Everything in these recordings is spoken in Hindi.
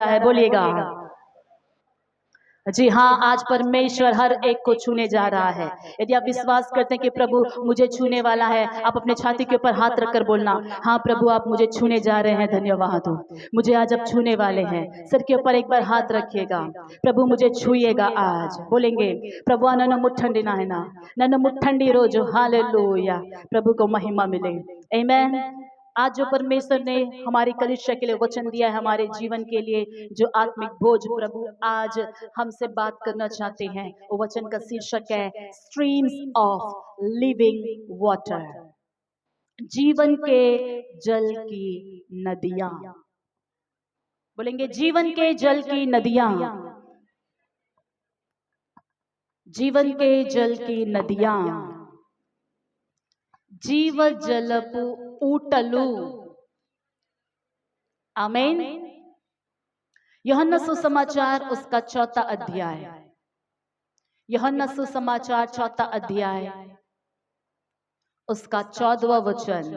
है, बोलिएगा। जी हाँ, आज परमेश्वर हर एक को छूने जा रहा है। यदि आप विश्वास करते हैं कि प्रभु मुझे छूने वाला है, आप अपने छाती के ऊपर हाथ रखकर बोलना, हाँ प्रभु आप मुझे छूने जा रहे हैं, धन्यवाद हो, मुझे आज आप छूने वाले हैं। सर के ऊपर एक बार हाथ रखिएगा, प्रभु मुझे छूइएगा आज। बोलेंगे प्रभु नन्नु मुट्ठंडी ना है ना, नन्नु मुट्ठंडी रोज, हालेलुया, प्रभु को महिमा मिले, आमीन। आज जो परमेश्वर ने हमारी कलीसिया के लिए वचन दिया है, हमारे जीवन के लिए जो आत्मिक भोज प्रभु आज हमसे बात करना चाहते हैं, वो वचन का शीर्षक है स्ट्रीम्स ऑफ लिविंग वाटर, जीवन के जल की नदियां। बोलेंगे जीवन के जल की नदियां, जीवन के जल की नदियां, जीव जलपु ऊटलू, आमीन। यूहन्ना सुसमाचार उसका 4था अध्याय, यूहन्ना सुसमाचार 4था अध्याय उसका 14वां वचन,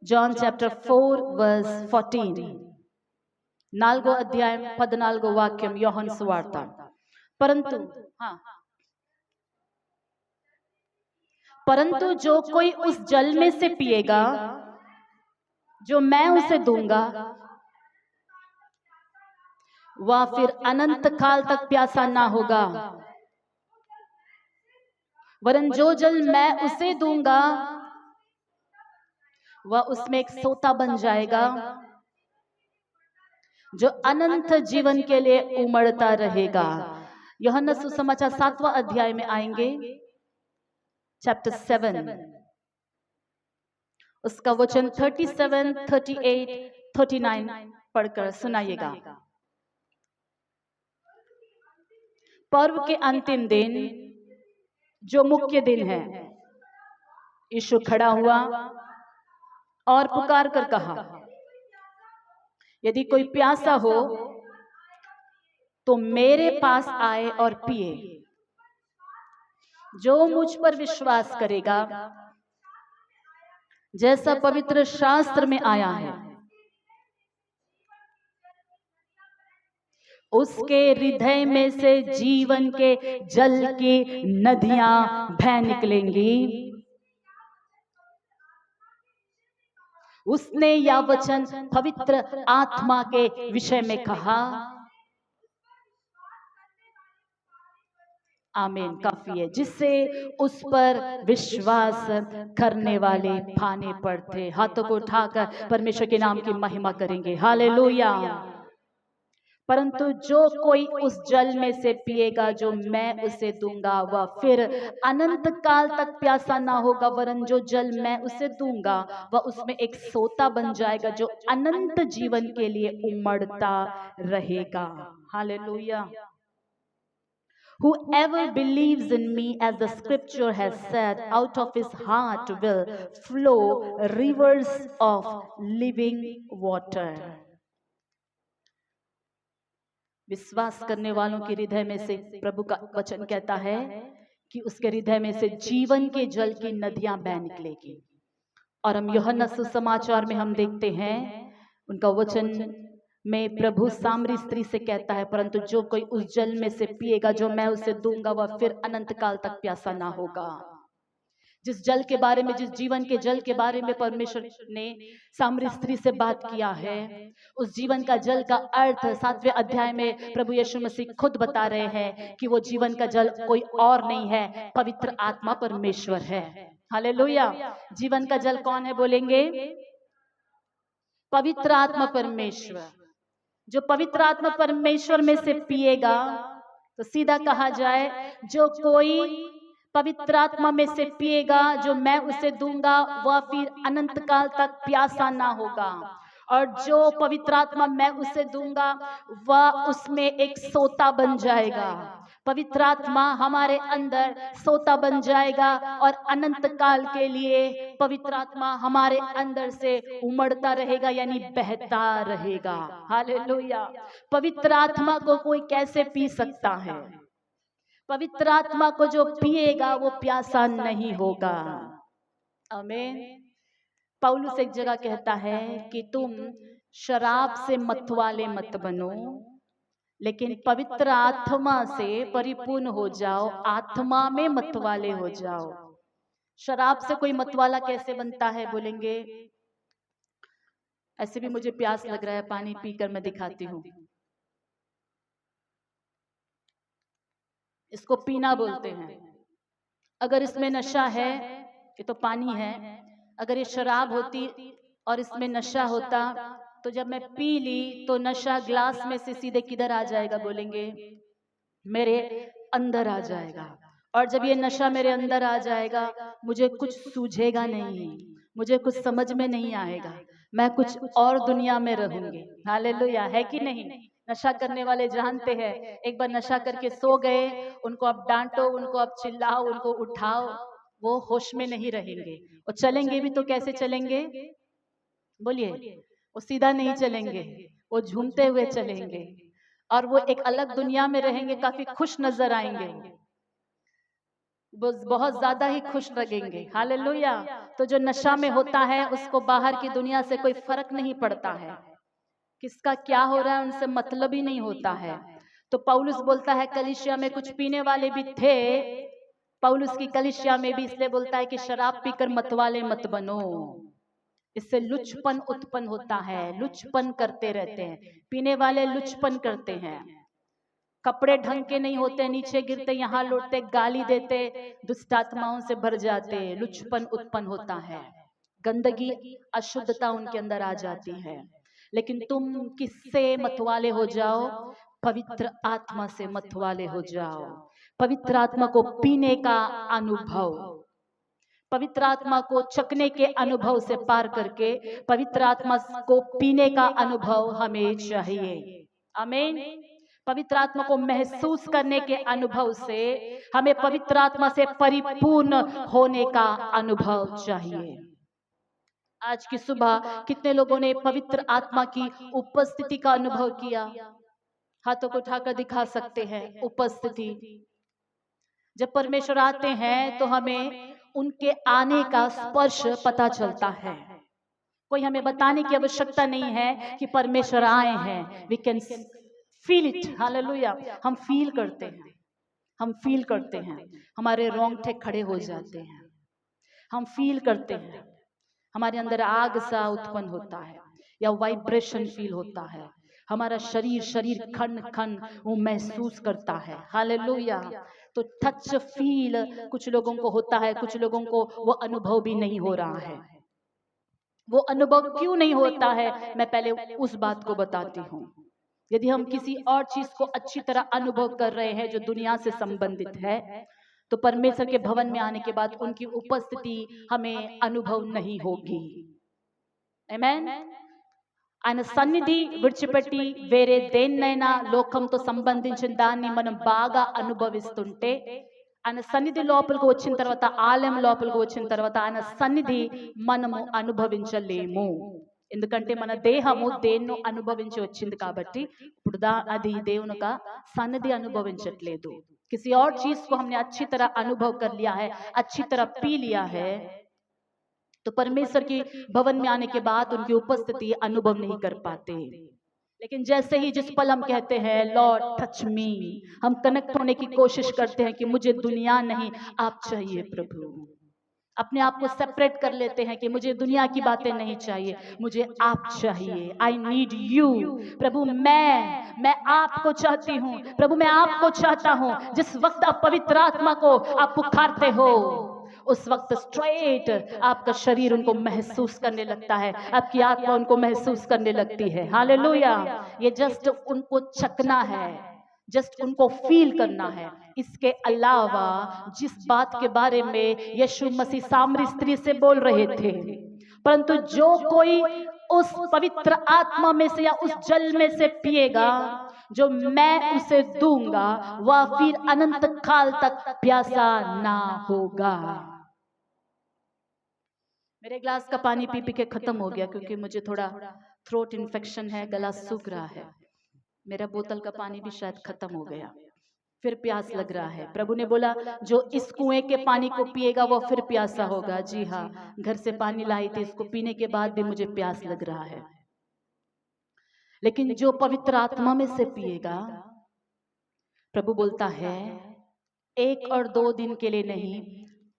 जॉन चैप्टर 4 वर्स 14, 4 अध्याय 14 वाक्यम యోహన్ సువార్త। परंतु हाँ, परंतु जो कोई उस जल में से पिएगा जो मैं उसे दूंगा, वह फिर अनंत काल तक प्यासा ना होगा, वरन जो जल मैं उसे दूंगा वह उसमें एक सोता बन जाएगा जो अनंत जीवन के लिए उमड़ता रहेगा। यूहन्ना सुसमाचार 7वां अध्याय में आएंगे, चैप्टर 7 उसका वचन 37, 38, 39 पढ़कर सुनाइएगा। पर्व के अंतिम दिन जो मुख्य दिन है, यीशु खड़ा हुआ और पुकार कर कहा, यदि कोई प्यासा हो तो मेरे पास आए और पिए, जो मुझ पर विश्वास करेगा, जैसा पवित्र शास्त्र में आया है, उसके हृदय में से जीवन के जल की नदियां बह निकलेंगी। उसने यह वचन पवित्र आत्मा के विषय में कहा। आमीन, काफी है, जिससे उस पर विश्वास करने वाले पाने पड़ते। हाथों को उठाकर परमेश्वर के नाम की महिमा करेंगे, हालेलुया। परंतु जो कोई उस जल में से पिएगा जो मैं उसे दूंगा, वह फिर अनंत काल तक प्यासा ना होगा, वरन जो जल मैं उसे दूंगा वह उसमें एक सोता बन जाएगा जो अनंत जीवन के लिए उमड़ता रहेगा। Hallelujah. Whoever believes in me, as the scripture has said, out of his heart will flow rivers of living water. विश्वास करने वालों के हृदय में से प्रभु का वचन कहता है कि उसके हृदय में से जीवन के जल की नदियां बह निकलेगी। और हम यूहन्ना सुसमाचार में हम देखते हैं उनका वचन में प्रभु सामरी स्त्री से कहता है, परंतु जो कोई उस जल में से पिएगा जो मैं उसे दूंगा वह फिर अनंत काल तक प्यासा ना होगा। जिस जल के बारे में, जिस जीवन के जल के बारे में परमेश्वर ने सामरी स्त्री से बात किया है, उस जीवन का जल का अर्थ 7वें अध्याय में प्रभु यीशु मसीह खुद बता रहे हैं कि वो जीवन का जल कोई और नहीं है, पवित्र आत्मा परमेश्वर है। हालेलुया। जीवन का जल कौन है? बोलेंगे पवित्र आत्मा परमेश्वर। जो पवित्र आत्मा परमेश्वर में से पिएगा, तो सीधा कहा जाए जो कोई पवित्र आत्मा में से पिएगा जो मैं उसे दूंगा वह फिर अनंत काल तक प्यासा ना होगा, और जो पवित्र आत्मा मैं उसे दूंगा वह उसमें एक सोता बन जाएगा। पवित्र आत्मा हमारे अंदर सोता बन जाएगा और अनंत काल के लिए पवित्र आत्मा हमारे अंदर से उमड़ता रहेगा, यानी बहता रहेगा। हालेलुया। पवित्र आत्मा को कोई कैसे पी सकता है? पवित्र आत्मा को जो पिएगा वो प्यासा नहीं होगा। आमीन। पौलुस एक जगह कहता है कि तुम शराब से मतवाले मत बनो, लेकिन पवित्र आत्मा से परिपूर्ण हो जाओ, आत्मा में मतवाले हो जाओ। शराब से कोई मतवाला कैसे बनता है बोलेंगे? ऐसे भी मुझे प्यास लग रहा है, पानी पीकर मैं दिखाती हूँ। इसको पीना बोलते हैं। अगर इसमें नशा है, ये तो पानी है, अगर ये शराब होती और इसमें नशा होता तो जब मैं पी ली तो नशा ग्लास में से सीधे किधर आ जाएगा बोलेंगे? मेरे अंदर आ जाएगा। और जब ये नशा मेरे अंदर आ जाएगा, मुझे कुछ सूझेगा नहीं, मुझे कुछ समझ में नहीं आएगा, मैं कुछ और दुनिया में रहूंगी। हालेलुया, है कि नहीं? नशा करने वाले जानते हैं, एक बार नशा करके सो गए, उनको आप डांटो, उनको आप चिल्लाओ, उनको उठाओ, वो होश में नहीं रहेंगे। और चलेंगे भी तो कैसे चलेंगे बोलिए? वो सीधा नहीं चलेंगे, वो झूमते हुए चलेंगे और वो एक अलग दुनिया में रहेंगे, काफी खुश नजर आएंगे, वो बहुत ज्यादा ही खुश लगेंगे। हालेलुया। तो जो नशा में होता है उसको बाहर की दुनिया से कोई फर्क नहीं पड़ता है, किसका क्या हो रहा है उनसे मतलब ही नहीं होता है। तो पौलुस बोलता है कलीसिया में कुछ पीने वाले भी थे, पौलुस की कलीसिया में भी इसलिए बोलता है कि शराब पीकर मतवाले मत बनो, इससे लुचपन उत्पन्न होता है, लुचपन करते रहते हैं, पीने वाले लुचपन करते हैं, कपड़े ढंग के नहीं होते, नीचे गिरते, यहाँ लौटते, गाली देते, दुष्ट आत्माओं से भर जाते, लुचपन उत्पन्न होता है, गंदगी अशुद्धता उनके अंदर आ जाती है। लेकिन तुम किससे मतवाले हो जाओ? पवित्र आत्मा से मतवाले हो जाओ। पवित्र आत्मा को पीने का अनुभव, पवित्र आत्मा को चखने के अनुभव से पार करके पवित्र आत्मा को पीने का अनुभव हमें चाहिए। आमीन। पवित्र आत्मा को महसूस करने के अनुभव से हमें पवित्र आत्मा से परिपूर्ण होने का अनुभव चाहिए। आज की सुबह कितने लोगों ने पवित्र आत्मा की उपस्थिति का अनुभव किया? हाथों को उठाकर दिखा सकते हैं। उपस्थिति, जब परमेश्वर आते हैं तो हमें उनके आने का स्पर्श पता चलता है। कोई हमें बताने की आवश्यकता नहीं है कि परमेश्वर आए हैं, we can feel it. Hallelujah. हम फील करते हैं, हम फील करते हैं, हमारे रोंगटे खड़े हो जाते हैं, हम फील करते हैं, हमारे अंदर आग सा उत्पन्न होता है या वाइब्रेशन फील होता है, हमारा शरीर शरीर खन खन वो महसूस करता है। हालेलुया। तो टच फील कुछ लोगों को होता है, कुछ लोगों को वो अनुभव भी नहीं हो रहा है। वो अनुभव क्यों नहीं होता है, मैं पहले उस बात को बताती हूँ। यदि हम किसी और चीज को अच्छी तरह अनुभव कर रहे हैं जो दुनिया से संबंधित है, तो परमेश्वर के भवन में आने के बाद उनकी उपस्थिति हमें अनुभव नहीं होगी। आमेन। ఆయన సన్నిధి విడిచిపెట్టి వేరే దేన్నైనా లోకంతో సంబంధించిన దాన్ని మనం బాగా అనుభవిస్తుంటే, ఆయన సన్నిధి లోపలికి వచ్చిన తర్వాత, ఆలయం లోపలికి వచ్చిన తర్వాత ఆయన సన్నిధి మనము అనుభవించలేము। ఎందుకంటే మన దేహము దేన్నో అనుభవించి వచ్చింది కాబట్టి ఇప్పుడు అది దేవుని యొక్క సన్నిధి అనుభవించట్లేదు। किसी और चीज को हमने अच्छी तरह अनुभव कर लिया है, अच्छी तरह पी लिया है, तो परमेश्वर की भवन में आने के बाद उनकी उपस्थिति अनुभव नहीं कर पाते। लेकिन जैसे ही जिस पल हम कहते हैं लॉर्ड टच मी, हम कनेक्ट होने की कोशिश करते हैं कि मुझे दुनिया नहीं आप चाहिए प्रभु, अपने आप को सेपरेट कर लेते हैं कि मुझे दुनिया की बातें नहीं चाहिए, मुझे आप चाहिए। आई नीड यू प्रभु, मैं आपको चाहती हूँ प्रभु, मैं आपको चाहता हूँ। जिस वक्त आप पवित्र आत्मा को आप पुकारते हो, उस वक्त स्ट्रेट आपका शरीर उनको महसूस करने लगता है, आपकी आत्मा उनको महसूस करने लगती है। हालेलुया। ये जस्ट उनको चखना है, जस्ट उनको फील करना है। इसके अलावा जिस बात के बारे में यीशु मसीह सामरी स्त्री से बोल रहे थे, परंतु जो कोई उस पवित्र आत्मा में से या उस जल में से पिएगा जो मैं उसे दूंगा, वह फिर अनंत काल तक प्यासा ना होगा। मेरे ग्लास का पानी पी पी के खत्म हो गया क्योंकि मुझे थोड़ा थ्रोट इन्फेक्शन है, गला सूख रहा है। मेरा बोतल का पानी भी शायद खत्म हो गया, फिर प्यास लग रहा है। प्रभु ने बोला जो इस कुएं के पानी को पिएगा वो फिर प्यासा होगा। जी हाँ, घर से पानी लाई थी, इसको पीने के बाद भी मुझे प्यास लग रहा है। लेकिन जो पवित्र आत्मा में से पिएगा प्रभु बोलता है, एक और दो दिन के लिए नहीं,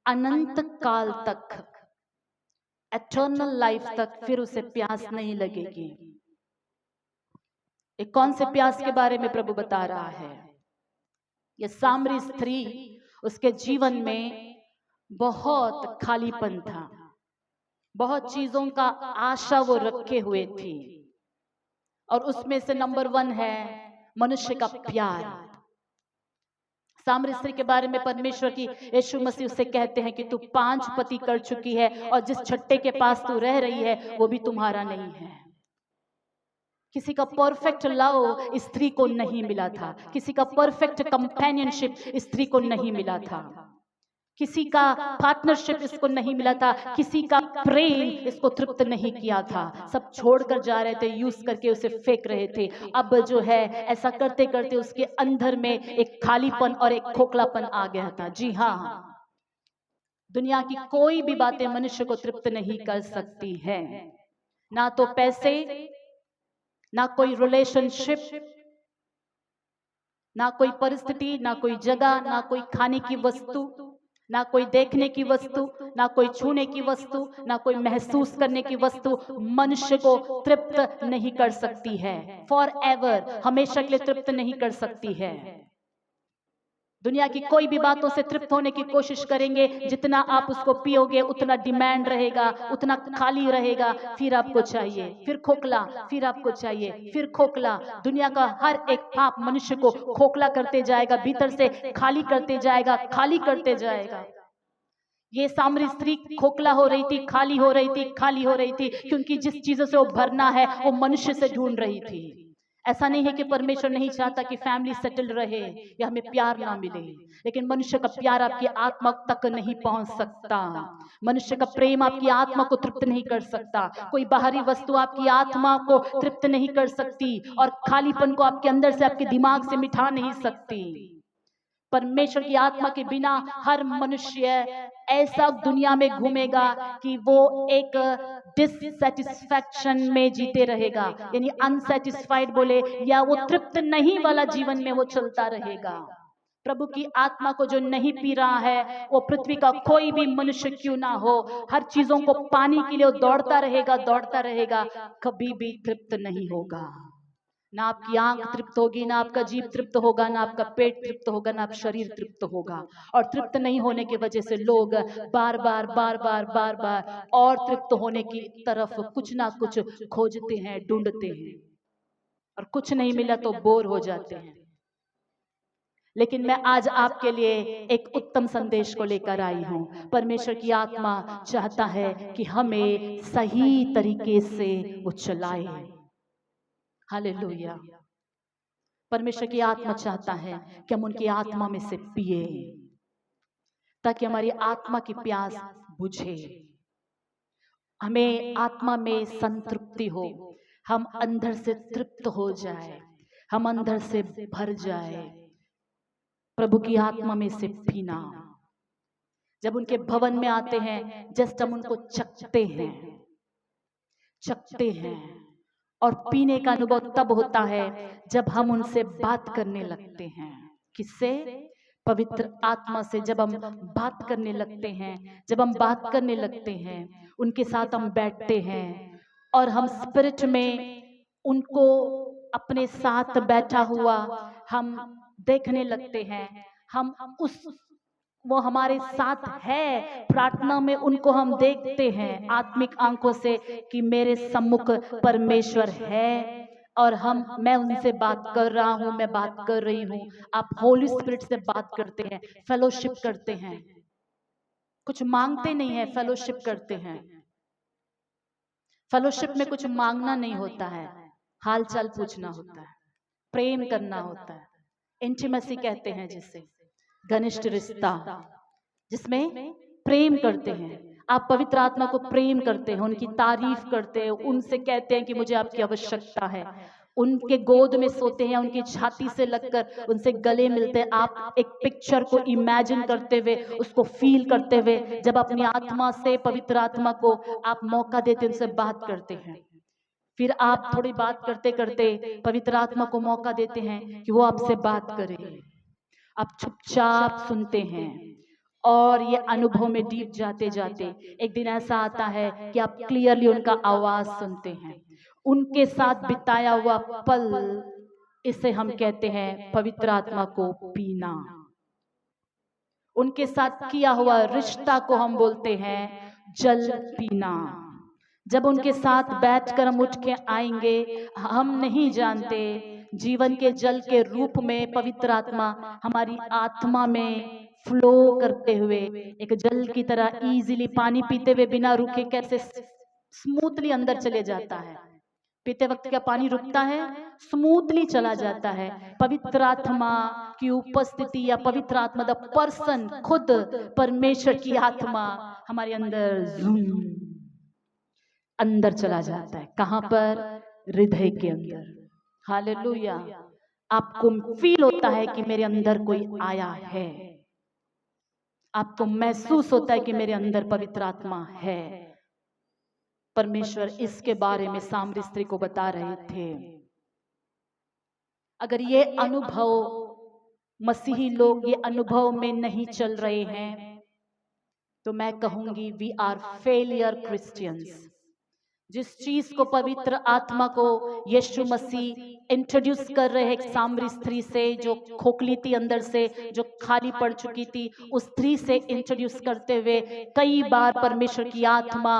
अनंत काल तक, एटर्नल लाइफ तक फिर उसे प्यास नहीं लगेगी। एक कौन से प्यास के बारे में प्रभु बता रहा है? ये सामरी स्त्री, उसके जीवन में बहुत खालीपन था, बहुत चीजों का आशा वो रखे हुए थी, और उसमें से नंबर 1 है मनुष्य का प्यार। सामरी स्त्री के बारे में परमेश्वर की यीशु मसीह उससे कहते हैं कि तू 5 पति कर चुकी है और जिस छठे के पास तू रह रही है वो भी तुम्हारा नहीं है। किसी का परफेक्ट लव स्त्री को नहीं मिला था, किसी का परफेक्ट कंपेनियनशिप स्त्री को नहीं मिला था, किसी का पार्टनरशिप इसको नहीं मिला था, किसी का प्रेम इसको तृप्त नहीं किया था। सब छोड़कर जा रहे थे, यूज करके उसे फेंक रहे थे। अब जो है ऐसा करते करते उसके अंदर में एक खालीपन और एक खोखलापन आ गया था। जी हाँ, दुनिया की कोई भी बातें मनुष्य को तृप्त नहीं कर सकती है, ना तो पैसे, ना कोई रिलेशनशिप, ना कोई परिस्थिति, ना कोई जगह, ना कोई खाने की वस्तु, ना कोई देखने की वस्तु, ना कोई छूने की वस्तु, ना कोई महसूस करने की वस्तु मनुष्य को तृप्त नहीं कर सकती है। फॉर एवर, हमेशा के लिए तृप्त नहीं कर सकती है। दुनिया की कोई भी बातों से तृप्त होने की कोशिश करेंगे, जितना आप उसको पियोगे उतना डिमांड रहेगा, उतना खाली रहेगा, फिर आपको चाहिए, फिर खोखला, फिर आपको चाहिए, फिर खोखला। दुनिया का हर एक पाप मनुष्य को खोखला करते जाएगा, भीतर से खाली करते जाएगा, खाली करते जाएगा। ये सामरी स्त्री खोखला हो रही थी, खाली हो रही थी, खाली हो रही थी, क्योंकि जिस चीजों से वो भरना है वो मनुष्य से ढूंढ रही थी। ऐसा नहीं है कि परमेश्वर नहीं चाहता कि फैमिली सेटल रहे या हमें प्यार ना मिले, लेकिन मनुष्य का प्यार आपकी आत्मा तक नहीं पहुंच सकता। मनुष्य का प्रेम आपकी आत्मा को तृप्त नहीं कर सकता। कोई बाहरी वस्तु आपकी आत्मा को तृप्त नहीं कर सकती, और खालीपन को आपके अंदर से, आपके दिमाग से मिटा नहीं सकती। परमेश्वर की आत्मा के बिना हर मनुष्य ऐसा दुनिया में घूमेगा कि वो एक डिससेटिस्फैक्शन में जीते रहेगा, यानी अनसेटिस्फाइड बोले, या वो तृप्त नहीं वाला जीवन में वो चलता रहेगा। प्रभु की आत्मा को जो नहीं पी रहा है, वो पृथ्वी का कोई भी मनुष्य क्यों ना हो, हर चीजों को पाने के लिए दौड़ता रहेगा, दौड़ता रहेगा, कभी भी तृप्त नहीं होगा। ना आपकी आंख तृप्त होगी, ना आपका जीभ तृप्त होगा, ना आपका पेट तृप्त होगा, ना आप शरीर तृप्त होगा। और तृप्त नहीं होने की वजह से लोग बार बार बार बार बार बार और तृप्त होने की तरफ कुछ ना कुछ खोजते हैं, ढूंढते हैं, और कुछ नहीं मिला तो बोर हो जाते हैं। लेकिन मैं आज आपके लिए एक उत्तम संदेश को लेकर आई हूं। परमेश्वर की आत्मा चाहता है कि हमें सही तरीके से वो चलाए। हालेलुया। परमेश्वर की आत्मा चाहता है कि हम उनकी आत्मा में से पिए, ताकि हमारी आत्मा की प्यास बुझे, हमें आत्मा में संतृप्ति हो, हम अंदर से तृप्त हो जाए, हम अंदर से भर जाए। प्रभु की आत्मा में से पीना। जब उनके भवन में आते हैं, जस्ट हम उनको चखते हैं, चखते हैं, और पीने का अनुभव तब होता है जब हम उनसे बात करने लगते हैं। किससे? पवित्र आत्मा से। जब हम बात करने लगते हैं, जब हम बात करने लगते हैं, उनके साथ हम बैठते हैं और हम स्पिरिट में उनको अपने साथ बैठा हुआ हम देखने लगते हैं। हम उस वो हमारे साथ है, प्रार्थना में उनको हम देखते हैं आत्मिक आंखों से कि मेरे सम्मुख परमेश्वर है, और मैं उनसे बात कर रहा हूं, मैं बात कर रही हूं। आप होली स्पिरिट से बात करते हैं, फेलोशिप करते हैं, कुछ मांगते नहीं है, फेलोशिप करते हैं। फेलोशिप में कुछ मांगना नहीं होता है, हाल चाल पूछना होता है, प्रेम करना होता है। इंटीमेसी कहते हैं जिसे, घनिष्ठ रिश्ता, जिसमें प्रेम करते हैं। आप पवित्र आत्मा को प्रेम करते हैं, उनकी तारीफ करते हैं, उनसे कहते हैं कि मुझे आपकी आवश्यकता है। उनके गोद में सोते हैं, उनकी छाती से लगकर उनसे गले मिलते हैं। आप एक पिक्चर को इमेजिन करते हुए, उसको फील करते हुए, जब अपनी आत्मा से पवित्र आत्मा को आप मौका देते, उनसे बात करते हैं। फिर आप थोड़ी बात करते करते पवित्र आत्मा को मौका देते हैं कि वो आपसे बात करे। आप चुपचाप सुनते हैं और ये अनुभव में डीप जाते जाते एक दिन ऐसा आता है कि आप क्लियरली उनका आवाज सुनते हैं, उनके साथ बिताया हुआ पल, इसे हम कहते हैं पवित्र आत्मा को पीना। उनके साथ किया हुआ रिश्ता को हम बोलते हैं जल पीना। जब उनके साथ बैठकर हम उठ के आएंगे, हम नहीं जानते जीवन के जल के रूप में पवित्र आत्मा हमारी आत्मा में फ्लो करते हुए एक जल की तरह इजीली पानी पीते हुए बिना रुके कैसे स्मूथली अंदर चले जाता है। पीते वक्त क्या पानी रुकता है? स्मूथली चला जाता है। पवित्र आत्मा की उपस्थिति या पवित्र आत्मा द पर्सन, खुद परमेश्वर की आत्मा हमारे अंदर जूम अंदर चला जाता है। कहां पर? हृदय के अंदर। हालेलुया। आपको फील होता है कि मेरे अंदर कोई आया है, आपको महसूस होता है कि मेरे अंदर पवित्र आत्मा है। परमेश्वर इसके बारे में सामरी स्त्री को बता रहे थे। अगर ये अनुभव मसीही लोग ये अनुभव में नहीं चल रहे हैं तो मैं कहूंगी वी आर फेलियर क्रिश्चियंस। जिस चीज को पवित्र आत्मा को यीशु मसीह इंट्रोड्यूस कर रहे हैं एक सामरी स्त्री से जो खोखली थी अंदर से, जो खाली पड़ चुकी थी, उस स्त्री से इंट्रोड्यूस करते हुए कई बार परमेश्वर की आत्मा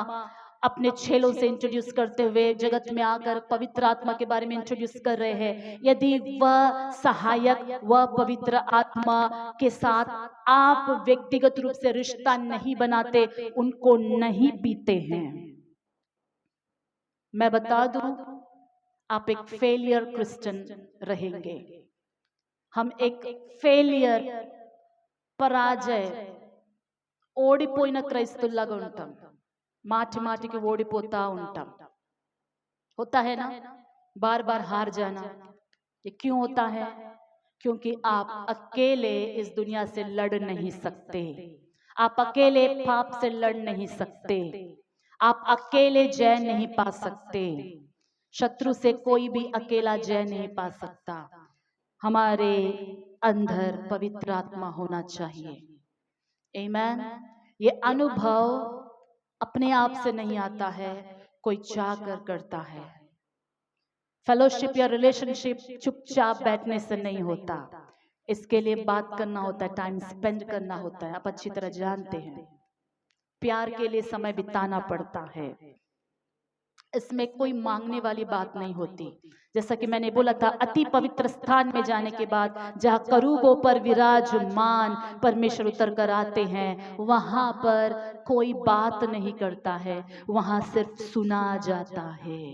अपने चेलों से इंट्रोड्यूस करते हुए जगत में आकर पवित्र आत्मा के बारे में इंट्रोड्यूस कर रहे हैं। यदि वह सहायक, वह पवित्र आत्मा के साथ आप व्यक्तिगत रूप से रिश्ता नहीं बनाते, उनको नहीं पीते हैं, मैं बता दूं आप एक फेलियर क्रिश्चियन रहेंगे। हम एक फेलियर, పరాజయ ఓడిపోయిన క్రైస్తవులాగా ఉంటాం, మాటి మాటికి ఓడిపోతా ఉంటాం। होता है ना, बार बार हार जाना। ये क्यों होता है? क्योंकि आप अकेले इस दुनिया से लड़ नहीं सकते, आप अकेले पाप से लड़ नहीं सकते, आप अकेले जय नहीं पा सकते। शत्रु से कोई भी अकेला जय नहीं पा सकता। हमारे अंदर पवित्र आत्मा होना चाहिए। आमीन। ये अनुभव अपने आप से नहीं आता है, कोई चाह कर करता है। फेलोशिप या रिलेशनशिप चुपचाप बैठने से नहीं होता, इसके लिए बात करना होता है, टाइम स्पेंड करना होता है। आप अच्छी तरह जानते हैं, प्यार के लिए समय बिताना पड़ता है। इसमें कोई मांगने वाली बात नहीं होती। जैसा कि मैंने बोला था, अति पवित्र स्थान में जाने के बाद जहाँ करूबों पर विराजमान परमेश्वर उतर कर आते हैं, वहां पर कोई बात नहीं करता है, वहां सिर्फ सुना जाता है।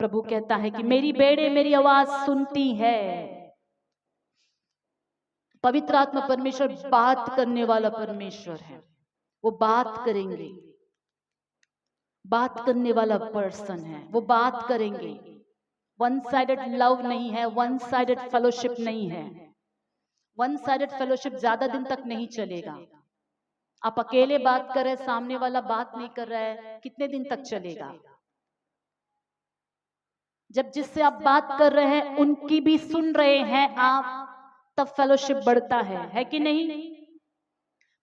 प्रभु कहता है कि मेरी बेड़े मेरी आवाज सुनती है। पवित्र आत्मा परमेश्वर बात करने वाला परमेश्वर है, वो बात करेंगे, बात करने वाला पर्सन है, वो बात करेंगे। वन साइडेड लव नहीं है, वन साइडेड फेलोशिप नहीं है। वन साइडेड फेलोशिप ज्यादा दिन तक नहीं चलेगा। आप अकेले बात कर रहे हैं, सामने वाला बात नहीं कर रहा है, कितने दिन तक चलेगा? जब जिससे आप बात कर रहे हैं उनकी भी सुन रहे हैं आप, तब फेलोशिप बढ़ता है कि नहीं?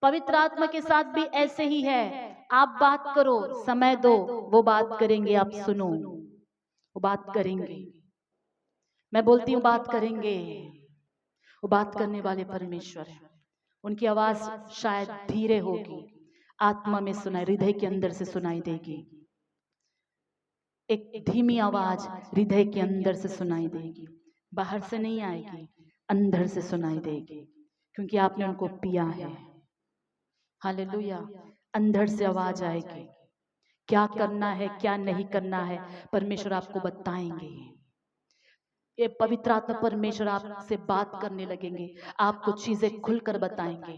पवित्र आत्मा के साथ भी ऐसे ही है। आप बात करो, समय दो, वो बात करेंगे, आप सुनो, वो बात करेंगे। मैं बोलती हूँ बात करेंगे, वो बात करने वाले परमेश्वर है। उनकी आवाज शायद धीरे होगी, आत्मा में सुनाई, हृदय के अंदर से सुनाई देगी। एक धीमी आवाज हृदय के अंदर से सुनाई देगी, बाहर से नहीं आएगी, अंदर से सुनाई देगी, क्योंकि आपने उनको पिया है। हालेलुया। अंदर से आवाज आएगी। क्या करना है, क्या नहीं करना है, परमेश्वर आपको बताएंगे। ये पवित्र आत्मा परमेश्वर आपसे बात करने लगेंगे, आपको चीजें खुलकर बताएंगे।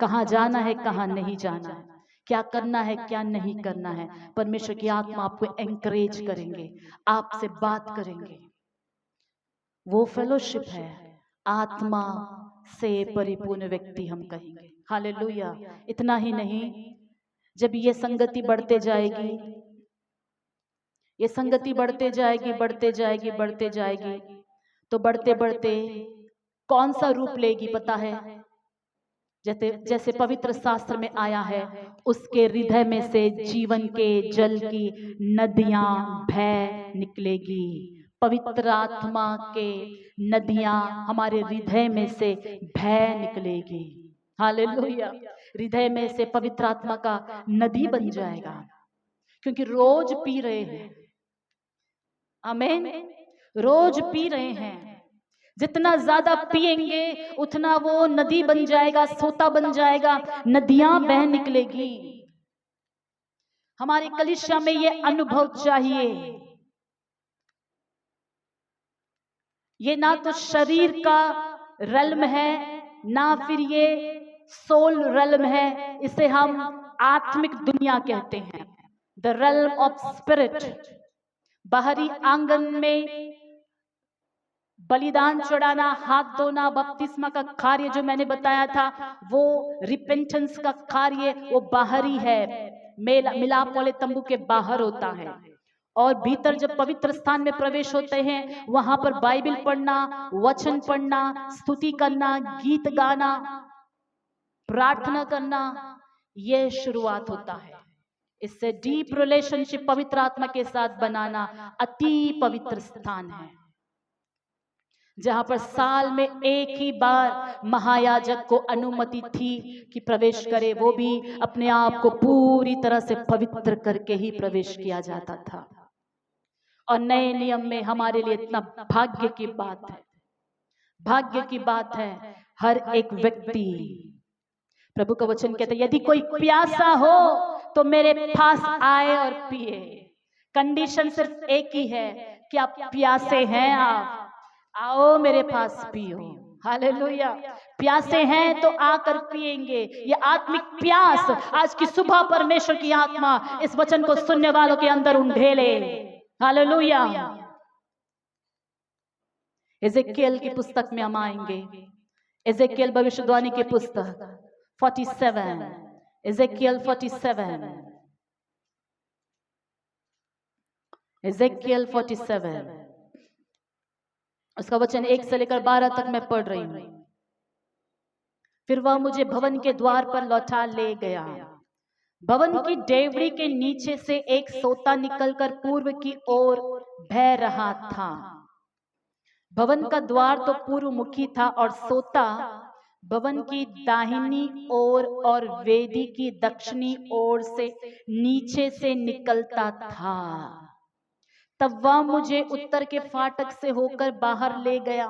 कहाँ जाना है, कहाँ नहीं जाना है, क्या करना है, क्या नहीं करना है। परमेश्वर की आत्मा आपको एनकरेज करेंगे, आपसे बात करेंगे। वो फेलोशिप है, आत्मा से परिपूर्ण व्यक्ति हम कहेंगे। हालेलुया। इतना ही नहीं, जब ये संगति बढ़ते जाएगी, ये संगति बढ़ते जाएगी, बढ़ते जाएगी, बढ़ते जाएगी, तो बढ़ते बढ़ते कौन सा रूप लेगी पता है? जैसे जैसे पवित्र शास्त्र में आया है, उसके हृदय में से जीवन के जल की नदियां बह निकलेगी। पवित्र आत्मा के नदियां हमारे हृदय में से बह निकलेगी। हालेलुया। हृदय में से पवित्र आत्मा का नदी बन जाएगा, क्योंकि रोज पी रहे हैं। आमीन। रोज पी रहे हैं। जितना ज्यादा पिएंगे उतना वो नदी बन जाएगा, सोता बन जाएगा, नदियां बह निकलेगी। हमारी कलीसिया में ये अनुभव चाहिए। ये ना तो शरीर का रल्म है, ना फिर ये सोल रल्म है। इसे हम आत्मिक दुनिया कहते हैं, द रल्म ऑफ स्पिरिट। बाहरी आंगन में बलिदान चढ़ाना, हाथ धोना, बपतिस्मा का कार्य जो मैंने बताया था, वो रिपेंटेंस का कार्य वो बाहरी है, मिलाप वाले तंबू के बाहर होता है। और भीतर जब पवित्र स्थान में प्रवेश होते हैं, वहां पर बाइबल पढ़ना, वचन पढ़ना, स्तुति करना, गीत गाना, प्रार्थना करना, ये शुरुआत होता है। इससे डीप रिलेशनशिप पवित्र आत्मा के साथ बनाना अति पवित्र स्थान है, जहां पर साल में एक ही बार महायाजक को अनुमति थी कि प्रवेश करे, वो भी अपने आप को पूरी तरह से पवित्र करके ही प्रवेश किया जाता था। और नए नियम में हमारे लिए इतना भाग्य की बात है, भाग्य की बात है, हर एक व्यक्ति, प्रभु का वचन कहते हैं, यदि कोई प्यासा हो तो मेरे पास आए और पिए। कंडीशन सिर्फ एक ही है कि आप प्यासे हैं, आप आओ मेरे पास पियो। हालेलुया। प्यासे हैं तो आकर पिएंगे। ये आत्मिक प्यास आज की सुबह परमेश्वर की आत्मा इस वचन को सुनने वालों के अंदर उंडेले। हालेलुया। एजेकियल की पुस्तक में हम आएंगे। एजेकियल भविष्यवाणी की पुस्तक 47, एजेकियल 47, एजेकियल 47, उसका वचन 1 से लेकर 12 तक मैं पढ़ रही हूं। फिर वह मुझे भवन के द्वार पर लौटा ले गया। भवन की डेवड़ी के नीचे से एक सोता निकलकर पूर्व की ओर बह रहा था। भवन का द्वार तो पूर्व मुखी था और सोता भवन की दाहिनी ओर और वेदी की दक्षिणी ओर से नीचे से निकलता था। तब वह मुझे उत्तर के फाटक से होकर बाहर ले गया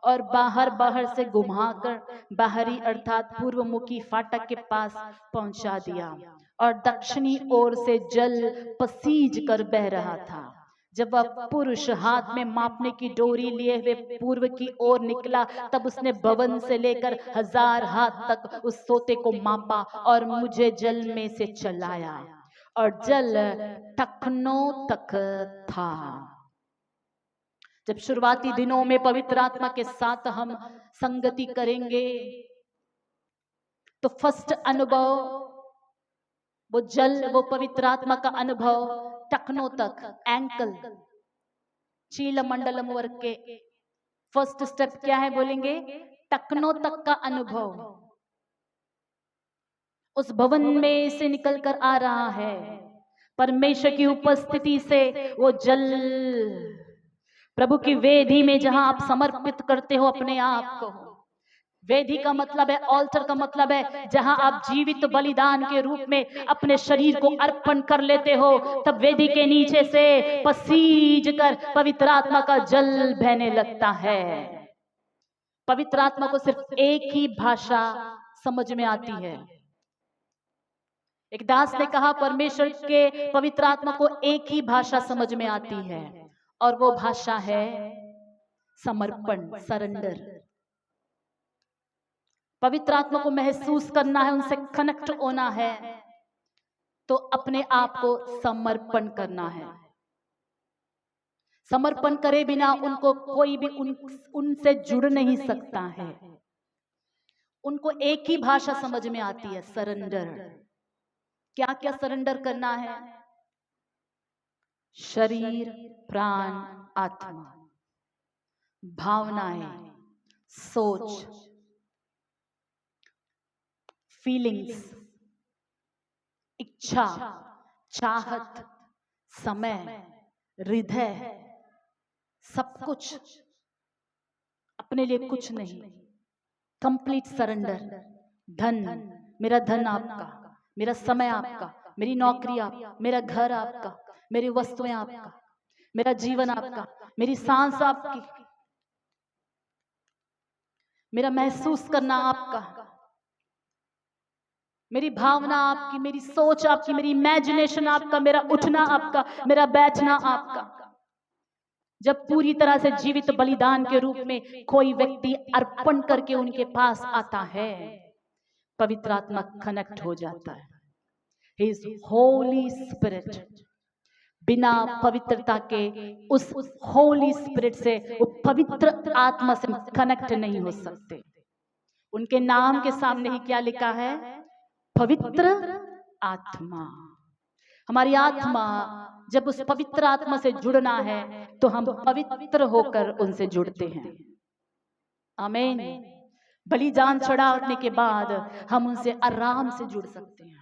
और बाहर से घुमाकर बाहरी अर्थात पूर्वमुखी फाटक के पास पहुंचा दिया, और दक्षिणी ओर से जल पसीज कर बह रहा था। जब वह पुरुष हाथ में मापने की डोरी लिए हुए पूर्व की ओर निकला, तब उसने भवन से लेकर 1000 हाथ तक उस सोते को मापा और मुझे जल में से चलाया, और जल टखनों तक था। जब शुरुआती दिनों में पवित्र आत्मा के साथ हम संगति करेंगे तो फर्स्ट अनुभव वो जल, वो पवित्र आत्मा का अनुभव टखनों तक, एंकल, चील मंडलम वर्ग के फर्स्ट स्टेप क्या है बोलेंगे? टखनों तक का अनुभव। उस भवन में से निकलकर आ रहा है परमेश्वर की उपस्थिति से वो जल, प्रभु की वेदी में जहां आप समर्पित करते हो अपने आप को। वेदी का मतलब है, ऑल्टर का मतलब है जहां आप जीवित बलिदान के रूप में अपने शरीर को अर्पण कर लेते हो, तब वेदी के नीचे से पसीज कर पवित्र आत्मा का जल बहने लगता है। पवित्र आत्मा को सिर्फ एक ही भाषा समझ में आती है। एक दास ने कहा परमेश्वर के पवित्र आत्मा को एक ही भाषा समझ में आती है, और वो भाषा है समर्पण, सरेंडर। पवित्र आत्मा को महसूस करना है, उनसे कनेक्ट होना है, तो अपने आप को समर्पण करना है। समर्पण करे बिना उनको कोई भी उनसे जुड़ नहीं सकता है। उनको एक ही भाषा समझ में आती है, सरेंडर। क्या क्या सरेंडर करना है? शरीर, प्राण, आत्मा, भावनाएं, सोच, फीलिंग्स, इच्छा, चाहत, समय, हृदय, सब कुछ अपने लिए कुछ नहीं, कंप्लीट सरेंडर। धन, मेरा धन आपका, मेरा समय आपका, मेरी नौकरी आपका, मेरा घर आपका, मेरी वस्तुएं आपका, मेरा जीवन आपका, मेरी सांस आपकी, मेरा महसूस करना आपका, मेरी भावना आपकी, मेरी सोच आपकी, मेरी इमेजिनेशन आपका, मेरा उठना आपका, मेरा बैठना आपका। जब पूरी तरह से जीवित बलिदान के रूप में कोई व्यक्ति अर्पण करके उनके पास आता है, पवित्र आत्मा कनेक्ट हो जाता है। His Holy Spirit, बिना पवित्रता के उस होली स्पिरिट से, वो पवित्र आत्मा से कनेक्ट नहीं हो सकते। उनके नाम के सामने ही क्या लिखा है? पवित्र आत्मा। हमारी आत्मा जब उस पवित्र आत्मा से जुड़ना है तो हम पवित्र होकर उनसे जुड़ते हैं। आमीन। बलिदान चढ़ाने के बाद हम उनसे आराम से जुड़ सकते हैं,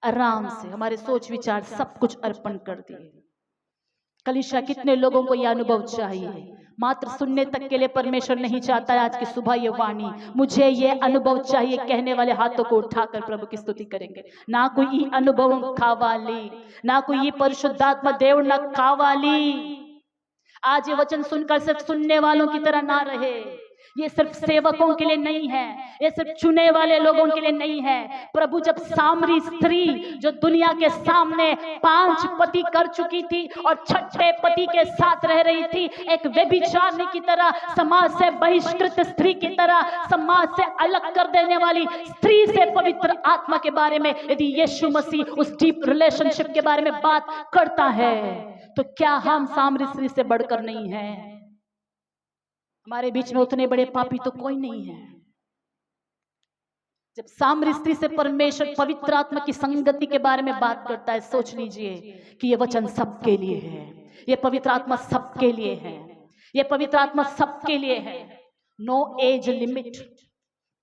आराम से हमारे सोच विचार सब कुछ अर्पण कर दिए। कलीसिया, कितने लोगों को यह अनुभव चाहिए? मात्र सुनने तक के लिए परमेश्वर नहीं चाहता है आज की सुबह ये वाणी, मुझे ये अनुभव चाहिए कहने वाले हाथों को उठाकर प्रभु की स्तुति करेंगे। ना कोई अनुभव कावाली, ना कोई परिशुद्धात्मा देव न कावाली। आज ये वचन सुनकर सिर्फ सुनने वालों की तरह ना रहे। ये सिर्फ सेवकों के लिए नहीं है, ये सिर्फ चुने वाले लोगों के लिए नहीं है। प्रभु जब सामरी स्त्री जो दुनिया के सामने 5 पति कर चुकी थी और 6ठे पति के साथ रह रही थी, एक व्यभिचारिणी की तरह, समाज से बहिष्कृत स्त्री की तरह, समाज से अलग कर देने वाली स्त्री से पवित्र आत्मा के बारे में यदि यीशु मसीह उस डीप रिलेशनशिप के बारे में बात करता है, तो क्या हम सामरी स्त्री से बढ़कर नहीं है? हमारे बीच में उतने बड़े पापी तो कोई नहीं है। जब सामरी स्त्री से परमेश्वर पवित्र आत्मा की संगति के बारे में बात करता है, सोच लीजिए कि ये वचन सबके लिए है, ये पवित्र आत्मा सबके लिए है, ये पवित्र आत्मा सबके लिए है। No age limit.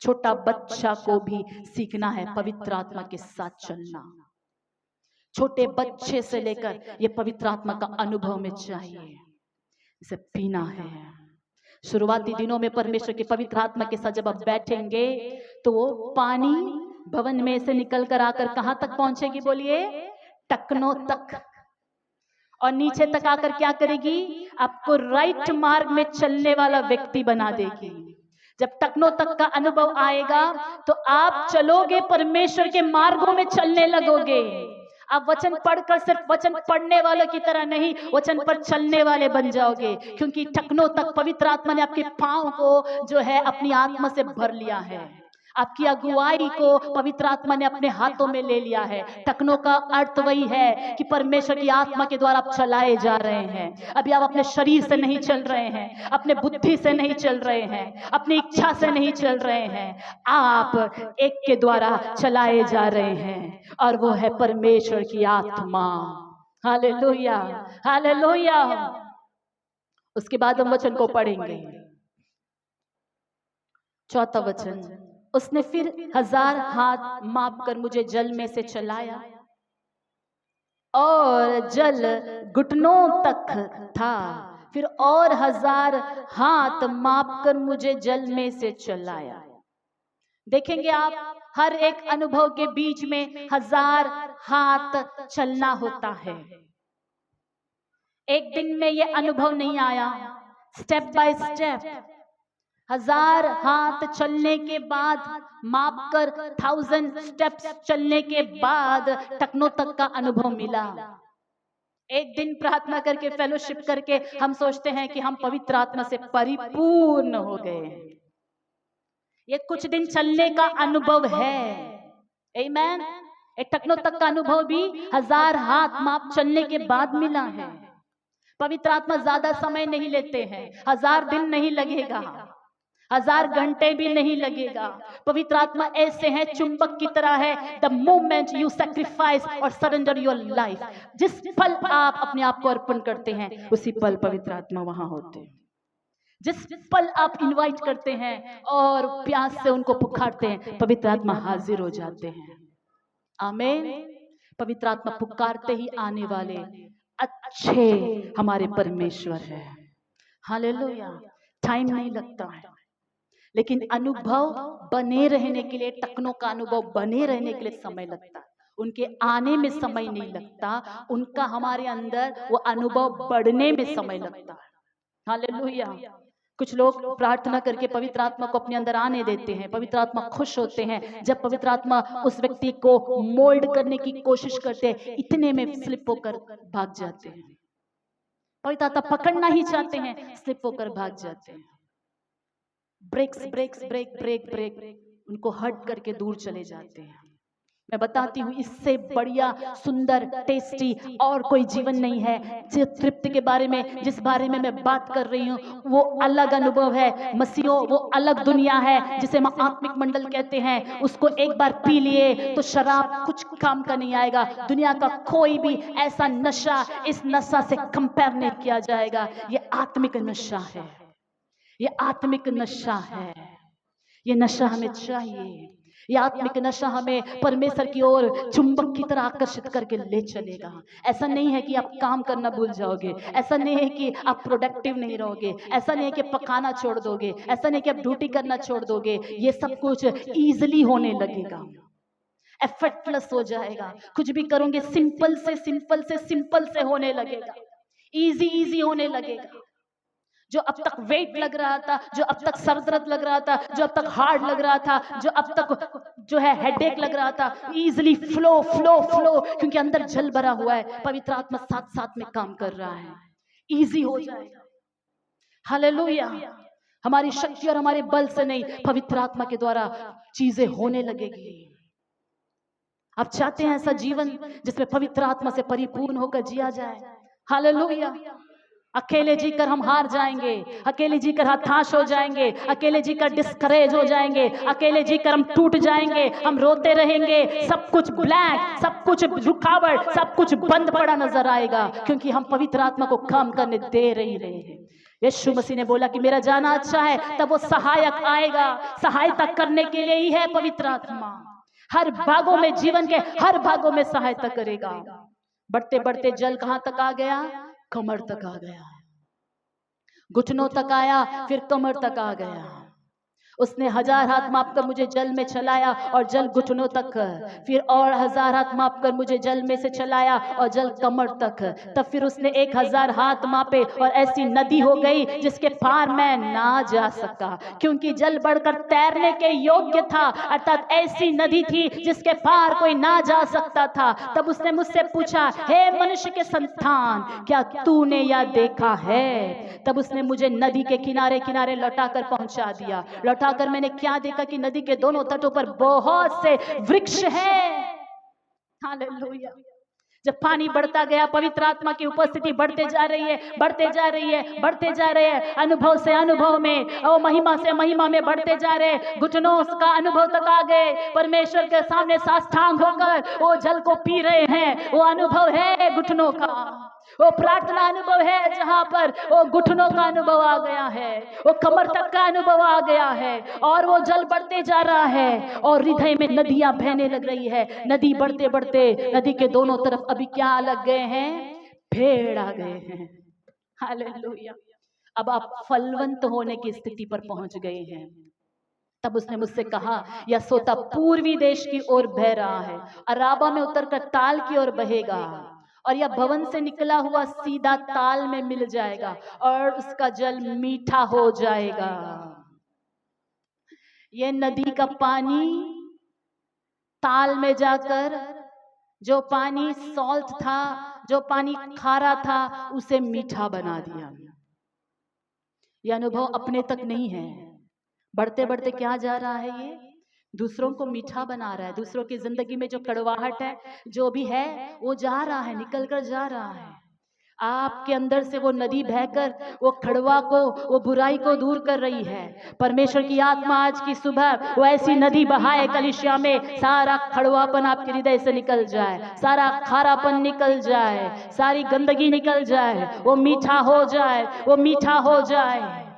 छोटा बच्चा को भी सीखना है पवित्र आत्मा के साथ चलना। छोटे बच्चे से लेकर ये पवित्र आत्मा का अनुभव में चाहिए, इसे पीना है। शुरुआती दिनों में परमेश्वर के पवित्र आत्मा के साथ जब आप बैठेंगे तो वो पानी भवन में से निकल कर आकर कहां तक पहुंचेगी? बोलिए, टखनों तक। और नीचे तक आकर क्या करेगी? आपको राइट मार्ग में चलने वाला व्यक्ति बना देगी। जब टखनों तक का अनुभव आएगा तो आप चलोगे, परमेश्वर के मार्गों में चलने लगोगे। आप वचन पढ़कर सिर्फ वचन पढ़ने वालों की तरह नहीं, वचन पर चलने वाले बन जाओगे, क्योंकि टखनों तक पवित्र आत्मा ने आपके पांव को जो है अपनी आत्मा से भर लिया है। आपकी अगुवाई को पवित्र आत्मा ने अपने हाथों में ले लिया है। टखनों का अर्थ वही है कि परमेश्वर की आत्मा के द्वारा आप चलाए जा रहे हैं। अभी आप अपने शरीर से नहीं चल रहे हैं, अपने बुद्धि से नहीं चल रहे हैं, अपनी इच्छा से नहीं चल रहे हैं, आप एक के द्वारा चलाए जा रहे हैं और वो है परमेश्वर की आत्मा। Hallelujah, hallelujah. उसके बाद हम वचन को पढ़ेंगे। 4था वचन, उसने फिर 1000 हाथ माप कर मुझे जल में से चलाया और जल घुटनों तक था। फिर और 1000 हाथ माप कर मुझे जल में से चलाया। देखेंगे आप, हर एक अनुभव के बीच में 1000 हाथ चलना होता है। एक दिन में ये अनुभव नहीं आया, स्टेप बाय स्टेप 1000 हाथ चलने के बाद, माप कर 1000 स्टेप्स चलने के बाद टखनों तक का अनुभव मिला। एक दिन प्रार्थना करके, फेलोशिप करके हम सोचते हैं कि हम पवित्र आत्मा से परिपूर्ण हो गए। ये कुछ दिन चलने का अनुभव है। आमीन। एक टखनों तक का अनुभव भी 1000 हाथ माप चलने के बाद मिला है। पवित्र आत्मा ज्यादा समय नहीं लेते हैं, 1000 दिन नहीं लगेगा, 1000 घंटे भी नहीं लगेगा। पवित्र आत्मा ऐसे है, चुंबक की तरह है। द मोमेंट यू सैक्रिफाइस और सरेंडर योर लाइफ, जिस पल आप अपने आप को अर्पण करते हैं उसी पल पवित्र आत्मा वहां होते हैं। जिस पल आप इनवाइट करते हैं और प्यास से उनको पुकारते हैं, पवित्र आत्मा हाजिर हो जाते हैं। आमीन। पवित्र आत्मा पुकारते ही आने वाले अच्छे हमारे परमेश्वर है। हालेलुया। टाइम नहीं लगता है, लेकिन अनुभव बने रहने के लिए, टकनों का अनुभव बने रहने के लिए समय लगता है। उनके आने में समय नहीं लगता, उनका हमारे अंदर वो अनुभव बढ़ने में समय लगता है। हालेलुया। कुछ लोग प्रार्थना करके पवित्र आत्मा को अपने अंदर आने देते हैं, पवित्र आत्मा खुश होते हैं जब पवित्र आत्मा उस व्यक्ति को मोल्ड करने की कोशिश करते हैं, इतने में स्लिप होकर भाग जाते हैं। पवित्र आत्मा पकड़ना ही चाहते हैं, स्लिप होकर भाग जाते हैं। Breaks breaks break break break उनको हट करके दूर चले जाते हैं। मैं बताती हूँ, इससे बढ़िया सुंदर टेस्टी और कोई जीवन नहीं है। तृप्ति के बारे में, जिस बारे में मैं बात कर रही हूँ, वो अलग अनुभव है। मसीहो वो अलग दुनिया है जिसे हम आत्मिक मंडल कहते हैं। उसको एक बार पी लिए तो शराब कुछ काम का नहीं आएगा। दुनिया का कोई भी ऐसा नशा इस नशा से कंपेयर नहीं किया जाएगा। ये आत्मिक नशा है, ये आत्मिक नशा है। ये नशा हमें चाहिए। ये आत्मिक नशा हमें परमेश्वर की ओर चुंबक की तरह आकर्षित करके ले चलेगा। ऐसा नहीं है कि आप काम करना भूल जाओगे, ऐसा नहीं है कि आप प्रोडक्टिव नहीं रहोगे, ऐसा नहीं है कि पकाना छोड़ दोगे, ऐसा नहीं कि आप ड्यूटी करना छोड़ दोगे। ये सब कुछ इजीली होने लगेगा, एफर्टलेस हो जाएगा। कुछ भी करोगे सिंपल से सिंपल से सिंपल से होने लगेगा, इजी इजी होने लगेगा। जो अब तक वेट लग रहा था, जो अब तक सर दर्द लग रहा था, जो अब तक हार्ड लग रहा था, जो अब तक जो है हेडेक लग रहा था, इजीली फ्लो फ्लो फ्लो, क्योंकि अंदर जल भरा हुआ है। पवित्र आत्मा साथ साथ में काम कर रहा है, इजी हो जाएगा। हालेलुया। हमारी शक्ति और हमारे बल से नहीं, पवित्र आत्मा के द्वारा चीजें होने लगेगी। आप चाहते हैं ऐसा जीवन जिसमें पवित्र आत्मा से परिपूर्ण होकर जिया जाए? हालेलुया। अकेले जीकर हम हार जाएंगे, अकेले जीकर हताश हो जाएंगे, अकेले जीकर डिस्करेज हो जाएंगे, अकेले जीकर हम टूट जाएंगे, हम रोते रहेंगे। सब कुछ ब्लैंक, सब कुछ रुकावट, सब कुछ बंद पड़ा नजर आएगा, क्योंकि हम पवित्र आत्मा को काम करने दे रहे हैं। यीशु मसीह ने बोला कि मेरा जाना अच्छा है, तब वो सहायक आएगा। सहायता करने के लिए ही है पवित्र आत्मा। हर भागों में, जीवन के हर भागों में सहायता करेगा। बढ़ते बढ़ते जल कहां तक आ गया? कमर तक आ गया, घुटनों तक आया, फिर कमर तक आ गया। उसने 1000 हाथ मापकर मुझे जल में चलाया और जल घुटनों तक, फिर और 1000 हाथ मापकर मुझे जल में से चलाया और जल कमर तक। तब फिर उसने 1000 हाथ मापे और ऐसी नदी हो गई जिसके पार मैं ना जा सका, क्योंकि जल बढ़कर तैरने के योग्य था। अर्थात ऐसी नदी थी जिसके पार कोई ना जा सकता था। तब उसने मुझसे पूछा, हे मनुष्य के संतान, क्या तूने यह देखा है? तब उसने मुझे नदी के किनारे किनारे लौटाकर पहुंचा दिया। लौटाकर मैंने क्या देखा कि नदी के दोनों तटों पर बहुत से वृक्ष हैं। हालेलुया। जब पानी बढ़ता गया, पवित्र आत्मा की उपस्थिति बढ़ते जा रही है, बढ़ते जा रही है, बढ़ते जा रहे हैं। अनुभव से अनुभव में और महिमा से महिमा में बढ़ते जा रहे। घुटनों का अनुभव तक आ गए, परमेश्वर के सामने साष्टांग होकर वो जल को पी रहे हैं। वो अनुभव है घुटनों का, वो प्रार्थना अनुभव है जहां पर वो घुटनों का अनुभव आ गया है, वो कमर तक का अनुभव आ गया है, और वो जल बढ़ते जा रहा है और हृदय में नदियां बहने लग रही है। नदी बढ़ते बढ़ते, नदी के दोनों तरफ अभी क्या लग गए हैं? पेड़ आ गए हैं। हालेलुया। अब आप फलवंत होने की स्थिति पर पहुंच गए हैं। तब उसने मुझसे कहा, यह सोता पूर्वी देश की ओर बह रहा है, अराबा में उतरकर ताल की ओर बहेगा, और यह भवन से निकला हुआ सीधा ताल में मिल जाएगा और उसका जल मीठा हो जाएगा। यह नदी का पानी ताल में जाकर जो पानी सॉल्ट था, जो पानी खारा था, उसे मीठा बना दिया। यह अनुभव अपने तक नहीं है, बढ़ते बढ़ते क्या जा रहा है? ये दूसरों को मीठा बना रहा है। दूसरों की जिंदगी में जो कड़वाहट है, जो भी है, वो जा रहा है, निकल कर जा रहा है। आपके अंदर से वो नदी बहकर वो खड़वा को, वो बुराई को दूर कर रही है। परमेश्वर की आत्मा आज की सुबह वो ऐसी नदी बहाए कलीसिया में, सारा खड़वापन आपके हृदय से निकल जाए, सारा खारापन निकल जाए, सारी गंदगी निकल जाए, वो मीठा हो जाए, वो मीठा हो जाए।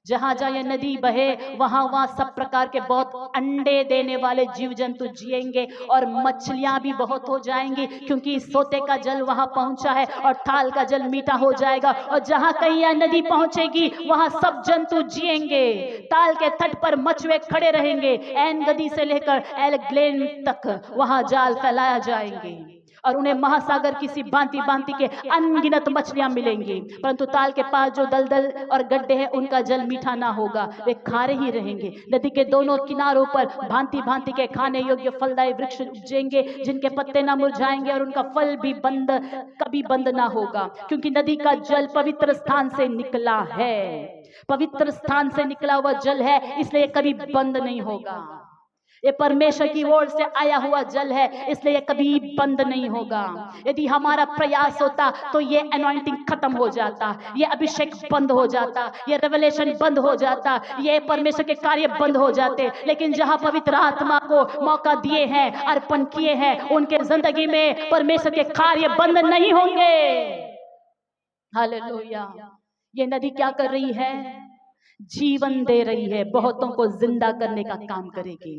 जहां जहां ये नदी बहे वहां वहां सब प्रकार के बहुत अंडे देने वाले जीव जंतु जिएंगे और मछलियां भी बहुत हो जाएंगी, क्योंकि सोते का जल वहां पहुंचा है और ताल का जल मीठा हो जाएगा। और जहां कहीं यह नदी पहुंचेगी वहां सब जंतु जिएंगे। ताल के तट पर मछुए खड़े रहेंगे, एन गदी से लेकर एल ग्लेन तक वहां जाल फैलाया जाएंगे और उन्हें महासागर की सी भांति भांति के अनगिनत मछलियां मिलेंगी। परंतु ताल के पास जो दलदल और गड्ढे हैं उनका जल मीठा ना होगा, वे खारे ही रहेंगे। नदी के दोनों किनारों पर भांति भांति के खाने योग्य फलदायी वृक्ष उपजेंगे, जिनके पत्ते ना मुरझाएंगे और उनका फल भी कभी बंद ना होगा, क्योंकि नदी का जल पवित्र स्थान से निकला है। पवित्र स्थान से निकला हुआ जल है, इसलिए कभी बंद नहीं होगा। ये परमेश्वर की ओर से आया हुआ जल है, इसलिए ये कभी बंद नहीं होगा। यदि हमारा प्रयास होता तो ये अनॉइंटिंग खत्म हो जाता, ये अभिषेक बंद हो जाता, ये रेवलेशन बंद हो जाता, ये परमेश्वर के कार्य बंद हो जाते। लेकिन जहां पवित्र आत्मा को मौका दिए हैं, अर्पण किए हैं, उनके जिंदगी में परमेश्वर के कार्य बंद नहीं होंगे। हालेलुया। ये नदी क्या कर रही है? जीवन दे रही है, बहुतों को जिंदा करने का काम करेगी,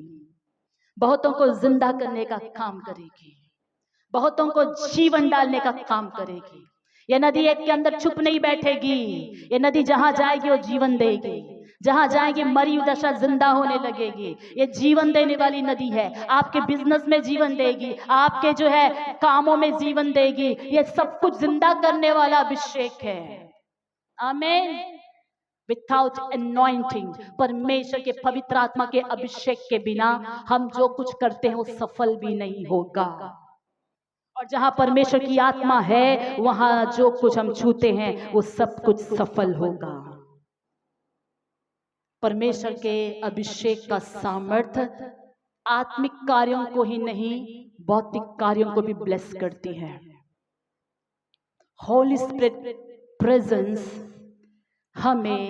बहुतों को जिंदा करने का काम करेगी, बहुतों को जीवन डालने का काम करेगी। ये नदी एक के अंदर चुप नहीं बैठेगी, ये नदी जहां जाएगी वो जीवन देगी, जहां जाएगी मरी हुई दशा जिंदा होने लगेगी। ये जीवन देने वाली नदी है, आपके बिजनेस में जीवन देगी, आपके जो है कामों में जीवन देगी। ये सब कुछ जिंदा करने वाला अभिषेक है। आमीन। विथआउट अनॉइंटिंग, परमेश्वर के पवित्र आत्मा के अभिषेक के बिना हम जो कुछ करते हैं वो सफल भी नहीं होगा। और जहां परमेश्वर की आत्मा है वहां जो कुछ हम छूते हैं वो सब कुछ सफल होगा। परमेश्वर के अभिषेक का सामर्थ्य आत्मिक कार्यों को ही नहीं, भौतिक कार्यों को भी ब्लेस करती है। होली स्पिरिट प्रेजेंस हमें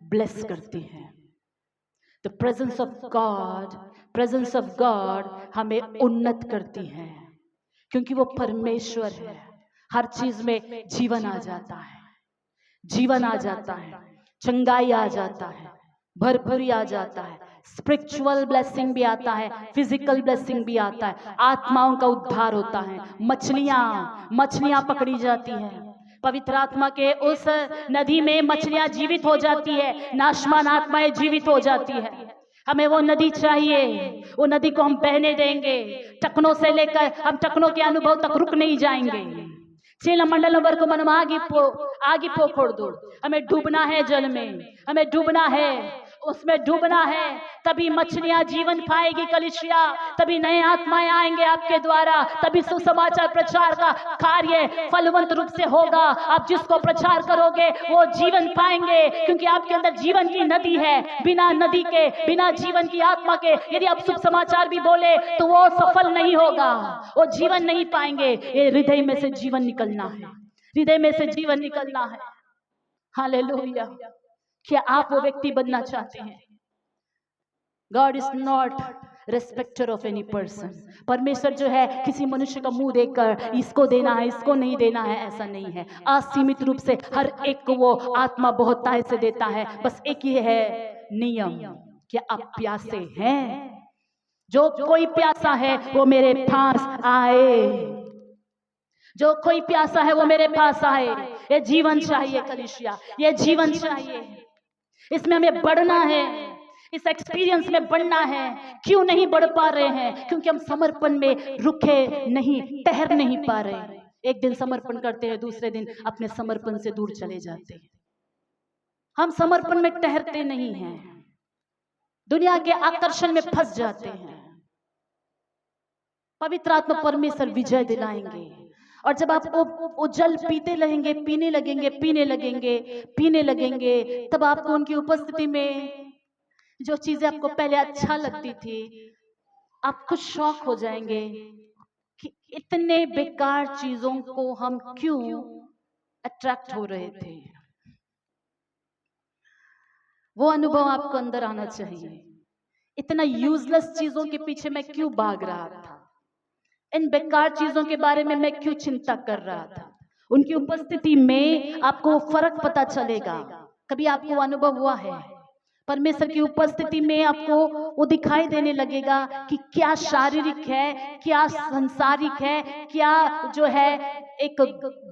ब्लेस करती है। द प्रेजेंस ऑफ गॉड हमें उन्नत करती है, क्योंकि वो परमेश्वर है। हर चीज में जीवन आ जाता है, जीवन आ जाता है, चंगाई आ जाता है, भरपूरी आ जाता है, स्पिरिचुअल ब्लेसिंग भी आता है, फिजिकल ब्लेसिंग भी आता है, आत्माओं का उद्धार होता है, मछलियां पकड़ी जाती हैं। पवित्र आत्मा के उस नदी में मछलियां जीवित हो जाती है, नाशमान आत्माएं जीवित हो जाती है। हमें वो नदी चाहिए, वो नदी को हम बहने देंगे। टकनों से लेकर हम टकनों के अनुभव तक रुक नहीं जाएंगे। चीला मंडल वరకు మనం ఆగిపోకూడదు। हमें डूबना है जल में, हमें डूबना है, उसमें डूबना है, तभी मछलियां जीवन पाएगी कलीसिया, तभी नए आत्माएं आएंगे आपके द्वारा, तभी सुसमाचार प्रचार का कार्य फलवंत रूप से होगा। आप जिसको प्रचार करोगे वो जीवन पाएंगे, क्योंकि आपके अंदर जीवन की नदी है। बिना नदी के, बिना जीवन की आत्मा के यदि आप शुभ समाचार भी बोले तो वो सफल नहीं होगा, वो जीवन नहीं पाएंगे। ये हृदय में से जीवन निकलना है, हृदय में से जीवन निकलना है। हालेलुया। क्या आप वो व्यक्ति बनना चाहते हैं? God is not respecter of any person. परमेश्वर जो है किसी मनुष्य का मुंह देखकर इसको देना है, इसको नहीं देना है, ऐसा नहीं है। असीमित रूप से हर एक को वो आत्मा बहुतायत से देता है। बस एक ही है नियम, क्या आप प्यासे हैं? जो कोई प्यासा है वो मेरे पास आए, जो कोई प्यासा है वो मेरे पास आए। ये जीवन चाहिए कलीसिया, ये जीवन चाहिए, इसमें हमें बढ़ना है, इस एक्सपीरियंस में बढ़ना है। क्यों नहीं बढ़ पा रहे हैं? क्योंकि हम समर्पण में रुके नहीं, ठहर नहीं पा रहे। एक दिन समर्पण करते हैं, दूसरे दिन अपने समर्पण से दूर चले जाते हैं। हम समर्पण में ठहरते नहीं हैं, दुनिया के आकर्षण में फंस जाते हैं। पवित्र आत्मा परमेश्वर विजय दिलाएंगे, और जब आप वो जल पीते रहेंगे, पीने लगेंगे, तब आपको उनकी उपस्थिति में जो चीजें आपको पहले अच्छा लगती थी, आप खुद शॉक हो जाएंगे कि इतने बेकार चीजों को हम क्यों अट्रैक्ट हो रहे थे। वो अनुभव आपको अंदर आना चाहिए। इतना यूजलेस चीजों के पीछे मैं क्यों भाग रहा था, इन बेकार चीजों के बारे में मैं क्यों चिंता कर रहा था। उनकी उपस्थिति में आपको फर्क पता चलेगा। कभी आपको अनुभव हुआ है परमेश्वर की उपस्थिति में आपको वो दिखाई देने लगेगा कि क्या शारीरिक है, क्या संसारिक है, क्या जो है एक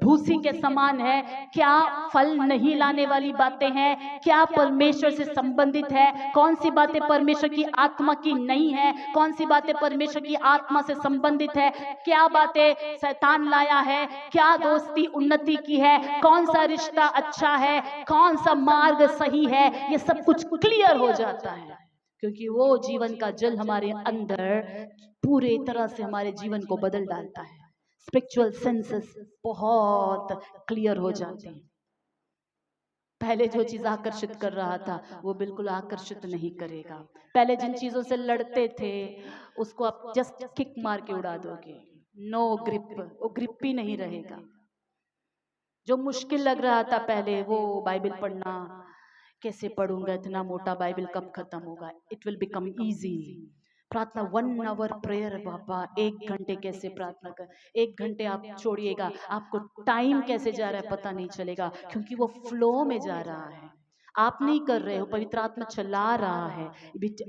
भूसी के समान है, क्या फल नहीं लाने वाली बातें हैं, क्या परमेश्वर से संबंधित है, कौन सी बातें परमेश्वर की आत्मा की नहीं है, कौन सी बातें परमेश्वर की आत्मा से संबंधित है, क्या बातें शैतान लाया है, क्या दोस्ती उन्नति की है, कौन सा रिश्ता अच्छा है, कौन सा मार्ग सही है, ये सब कुछ क्लियर हो जाता है, क्योंकि वो जीवन का जल हमारे अंदर पूरे तरह से हमारे जीवन को बदल डालता है। स्पिरिचुअल सेंसेस बहुत क्लियर हो जाते हैं। पहले जो चीज आकर्षित कर रहा था वो बिल्कुल आकर्षित नहीं करेगा। पहले जिन चीजों से लड़ते थे उसको आप जस्ट किक मार के उड़ा दोगे, नो ग्रिप, वो ग्रिप ही नहीं रहेगा। जो मुश्किल लग रहा था पहले, वो बाइबल पढ़ना, कैसे पढ़ूंगा, इतना मोटा बाइबल कब खत्म होगा, इट विल बिकम इजी। प्रार्थना 1 आवर प्रेयर, बाबा 1 घंटे कैसे प्रार्थना कर, 1 घंटे आप छोड़िएगा, आपको टाइम कैसे जा रहा है पता नहीं चलेगा, क्योंकि वो फ्लो में जा रहा है। आप नहीं कर रहे हो, पवित्र आत्मा चला रहा है,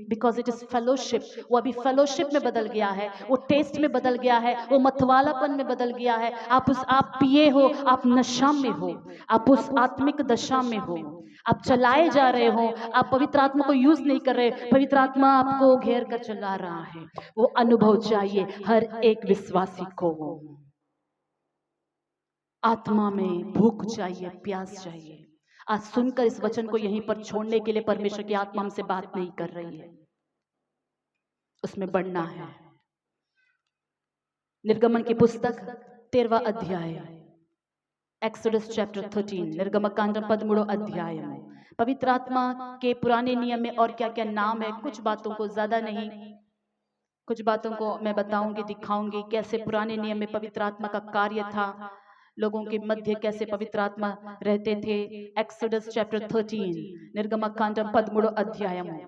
बिकॉज इट इज फेलोशिप। वो अभी फेलोशिप में बदल गया है, वो टेस्ट में बदल गया है, वो मतवालापन में बदल गया है। आप पिए हो, आप नशा में हो, आप उस आत्मिक दशा में हो, आप चलाए जा रहे हो, आप पवित्र आत्मा को यूज नहीं कर रहे, पवित्र आत्मा आपको घेर कर चला रहा है। वो अनुभव चाहिए हर एक विश्वासी को, आत्मा में भूख चाहिए, प्यास चाहिए। आज सुनकर इस वचन को यहीं पर छोड़ने के लिए परमेश्वर की आत्मा हमसे बात नहीं कर रही है, उसमें बढ़ना है। निर्गमन की पुस्तक 13वां अध्याय, एक्सोडस चैप्टर 13, निर्गमकांड 13 अध्याय में पवित्र आत्मा के पुराने नियम में और क्या क्या नाम है, कुछ बातों को, ज्यादा नहीं, कुछ बातों को मैं बताऊंगी, दिखाऊंगी कैसे पुराने नियम में पवित्र आत्मा का कार्य था, लोगों के मध्य कैसे पवित्र आत्मा रहते थे। एक्सोडस चैप्टर 13, निर्गमकांड 13 अध्याय में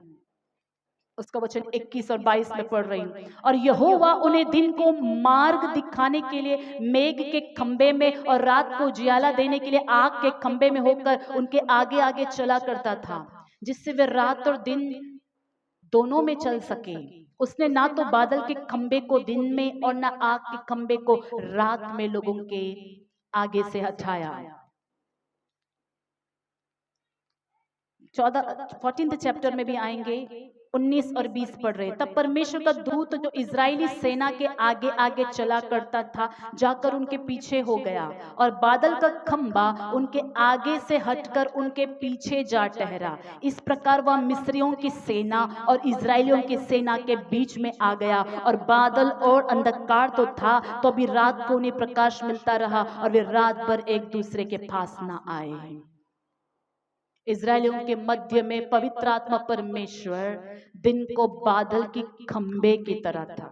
उसका वचन 21 और 22 में पढ़ रही हूँ। और यहोवा उन्हें दिन को मार्ग दिखाने के लिए मेघ के खंबे में और रात को उजियाला देने के लिए आग के खंबे में होकर उनके आगे आगे चला करता था, जिससे वे रात और दिन दोनों में चल सके। उसने ना तो बादल के खंबे को दिन में और ना आग के खंबे को रात में लोगों के आगे से हटाया। 14 चैप्टर में भी आएंगे, 19 और 20 पढ़ रहे। तब परमेश्वर का दूत जो इजरायली सेना के आगे आगे चला करता था जाकर उनके पीछे हो गया, और बादल का खंबा उनके आगे से हटकर उनके पीछे जा ठहरा। इस प्रकार वह मिस्रियों की सेना और इजरायलियों की सेना के बीच में आ गया, और बादल और अंधकार तो था, तो भी रात को उन्हें प्रकाश मिलता रहा और वे रात भर एक दूसरे के पास न आए। इजरायलियों के मध्य में पवित्र आत्मा परमेश्वर दिन को बादल की खंबे की तरह था।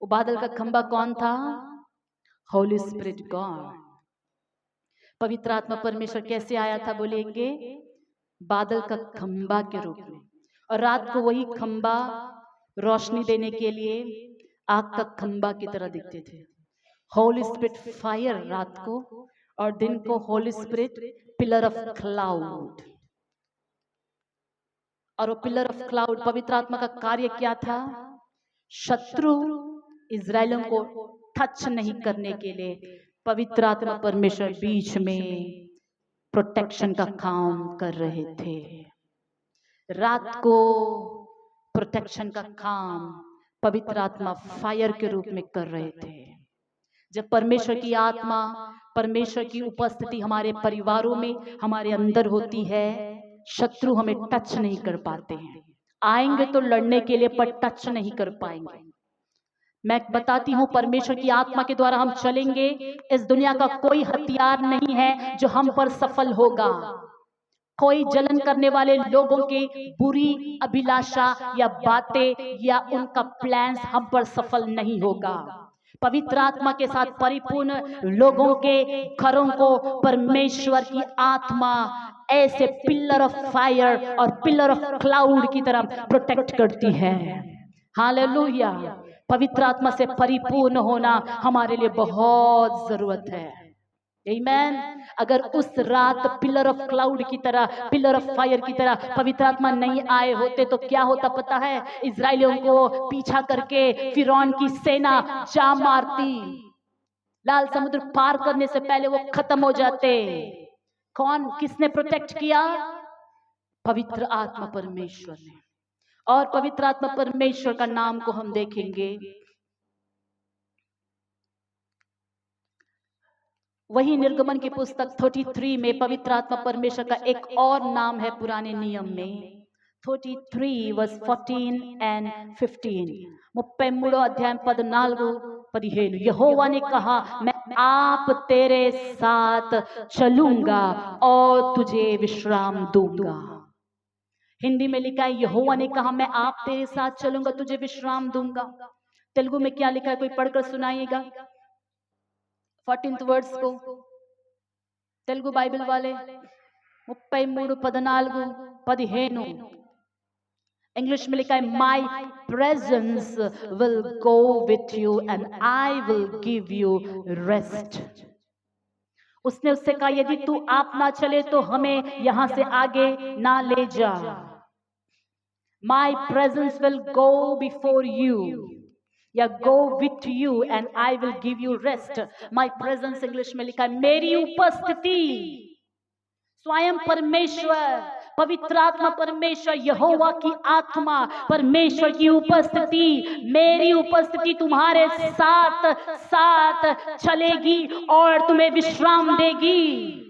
वो बादल का खंबा कौन था? Holi spirit God. पवित्र आत्मा परमेश्वर कैसे आया था बोलेंगे? बादल का खंबा के रूप में, और रात को वही खंबा रोशनी देने के लिए आग का खंबा की तरह दिखते थे। होली स्पिरिट फायर रात को, और दिन को Holi spirit pillar of cloud. और वो पिलर ऑफ क्लाउड, पवित्र आत्मा का कार्य क्या था? शत्रु इजरायलियों को टच नहीं करने के लिए पवित्र आत्मा परमेश्वर बीच में प्रोटेक्शन का काम कर रहे थे। रात को प्रोटेक्शन का काम पवित्र आत्मा फायर के रूप में कर रहे थे। जब परमेश्वर की आत्मा, परमेश्वर की उपस्थिति हमारे परिवारों में, हमारे अंदर होती है, शत्रु हमें टच नहीं कर पाते हैं। आएंगे तो लड़ने के लिए, पर टच नहीं कर पाएंगे। मैं बताती हूँ, परमेश्वर की आत्मा के द्वारा हम चलेंगे, इस दुनिया का कोई हथियार नहीं है जो हम पर सफल होगा। कोई जलन करने वाले लोगों की बुरी अभिलाषा या बातें या उनका प्लान्स हम पर सफल नहीं होगा। पवित्र आत्मा के साथ परिपूर्ण लोगों के घरों को परमेश्वर की आत्मा ऐसे पिलर ऑफ फायर और पिलर ऑफ क्लाउड की तरह प्रोटेक्ट करती है। हालेलुया। पवित्र आत्मा से परिपूर्ण होना हमारे लिए बहुत जरूरत है। आमीन। अगर उस रात पिलर ऑफ क्लाउड की तरह, पिलर ऑफ फायर की तरह पवित्र आत्मा नहीं आए होते तो क्या होता पता है? इजरायलियों को पीछा करके फिरौन की सेना जा मारती, लाल समुद्र पार करने से पहले वो खत्म हो जाते। कौन, किसने प्रोटेक्ट किया? पवित्र आत्मा परमेश्वर ने। और पवित्र आत्मा परमेश्वर का नाम को हम देखेंगे, वही निर्गमन की पुस्तक 33 में पवित्र आत्मा परमेश्वर का एक और नाम है पुराने नियम में। 33 वर्स 14 and 15, 33 अध्याय 14 यहोवा ने कहा, मैं आप तेरे साथ चलूंगा और तुझे विश्राम दूंगा। हिंदी में लिखा है यहोवा ने कहा, मैं आप तेरे साथ चलूंगा, तुझे विश्राम दूंगा। तेलुगु में क्या लिखा है, कोई पढ़कर सुनाइएगा 14th वर्ड्स को, तेलुगु बाइबल वाले। 33:14-15 इंग्लिश में लिखा है, माई presence will go with you and I will give you rest. उसने उससे कहा, यदि तू आप ना चले तो हमें यहां से आगे ना ले जा। माई presence will go before you या go with you and I will give you rest। my presence English में लिखा है, मेरी उपस्थिति, स्वयं परमेश्वर, पवित्र आत्मा परमेश्वर, यहोवा की आत्मा परमेश्वर की उपस्थिति, मेरी उपस्थिति तुम्हारे साथ साथ चलेगी और तुम्हें विश्राम देगी।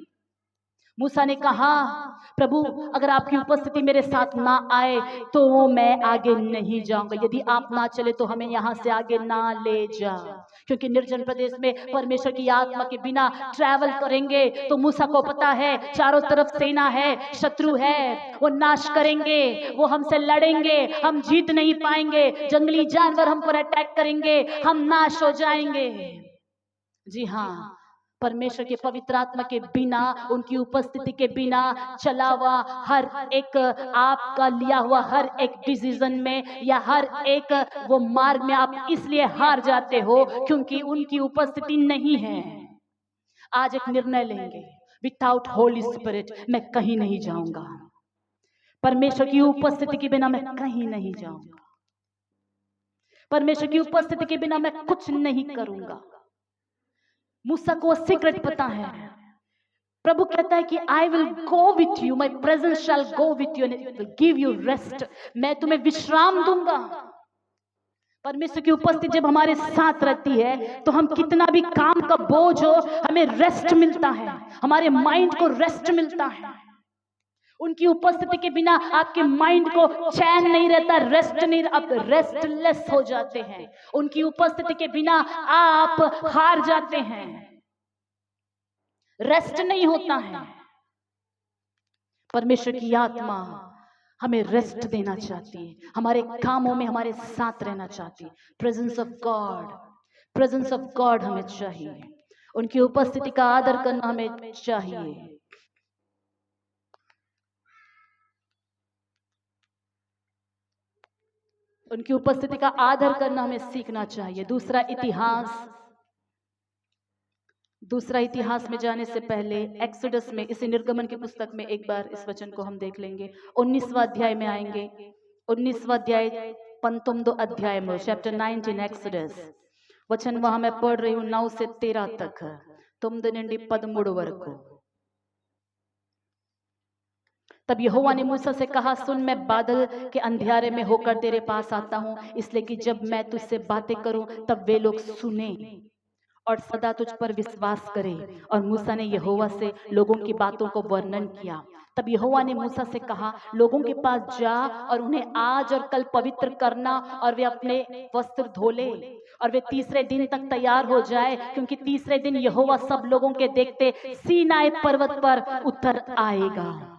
मूसा ने कहा, प्रभु अगर आपकी उपस्थिति मेरे साथ ना आए तो मैं आगे नहीं जाऊंगा, यदि आप ना चले तो हमें यहां से आगे ना ले जा। क्योंकि निर्जन प्रदेश में परमेश्वर की आत्मा के बिना ट्रैवल करेंगे तो मूसा को पता है चारों तरफ सेना है, शत्रु है, वो नाश करेंगे, वो हमसे लड़ेंगे, हम जीत नहीं पाएंगे, जंगली जानवर हम पर अटैक करेंगे, हम नाश हो जाएंगे। जी हाँ, परमेश्वर के पवित्र आत्मा के बिना, उनकी उपस्थिति के बिना चला हुआ हर एक आपका लिया हुआ हर एक डिसीजन में या हर एक वो मार्ग में आप इसलिए हार जाते हो क्योंकि उनकी उपस्थिति नहीं है। आज एक निर्णय लेंगे, विदाउट होली स्पिरिट मैं कहीं नहीं जाऊंगा, परमेश्वर की उपस्थिति के बिना मैं कहीं नहीं जाऊंगा, परमेश्वर की उपस्थिति के बिना मैं कुछ नहीं करूंगा। मूसा को सीक्रेट पता है, प्रभु कहता है कि I will go with you, my presence shall go with you and will give you rest, मैं तुम्हें विश्राम दूंगा। परमेश्वर की उपस्थिति जब हमारे साथ रहती है तो हम कितना भी काम का बोझ हो, हमें रेस्ट मिलता है, हमारे माइंड को रेस्ट मिलता है। उनकी उपस्थिति के बिना आपके माइंड को चैन नहीं रहता, रेस्ट नहीं, आप रेस्टलेस हो जाते हैं। उनकी उपस्थिति के बिना आप हार जाते हैं, रेस्ट नहीं होता है। परमेश्वर की आत्मा हमें रेस्ट देना चाहती है, हमारे कामों में हमारे साथ रहना चाहती है। Presence of God, presence of God हमें चाहिए, उनकी उपस्थिति का आदर करना हमें चाहिए। उनकी उपस्थिति का आदर करना हमें सीखना चाहिए। दूसरा इतिहास में जाने से पहले एक्सोडस में, इसी निर्गमन की पुस्तक में एक बार इस वचन को हम देख लेंगे। 19वां अध्याय में आएंगे, 19वां अध्याय 19 अध्याय में, चैप्टर 19 एक्सोडस, वचन वहां मैं पढ़ रही हूँ 9 से 13 तक, 9 నుండి 13 वరకు। तब यहोवा ने मूसा से कहा, सुन मैं बादल के अंधियारे में होकर तेरे पास आता हूँ, इसलिए कि जब मैं तुझसे बातें करूं तब वे लोग सुने और सदा तुझ पर विश्वास करें। और मूसा ने यहोवा से लोगों की बातों को वर्णन किया। तब यहोवा ने मूसा से कहा, लोगों के पास जा और उन्हें आज और कल पवित्र करना, और वे अपने वस्त्र धो ले और वे तीसरे दिन तक तैयार हो जाए, क्योंकि तीसरे दिन यहोवा सब लोगों के देखते सीनाई पर्वत पर उतर आएगा।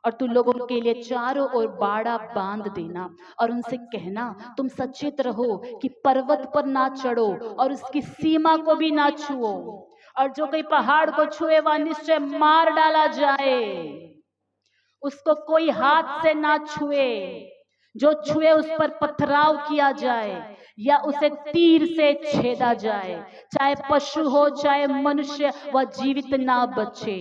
और तू लोगों के लिए चारों ओर बाड़ा बांध देना और उनसे कहना, तुम सचेत रहो कि पर्वत पर ना चढ़ो और उसकी सीमा को भी ना छुओ, और जो कोई पहाड़ को छुए वह निश्चय मार डाला जाए। उसको कोई हाथ से ना छुए, जो छुए उस पर पथराव किया जाए। या उसे तीर से छेदा जाए, चाहे पशु हो चाहे मनुष्य, वह जीवित ना बचे।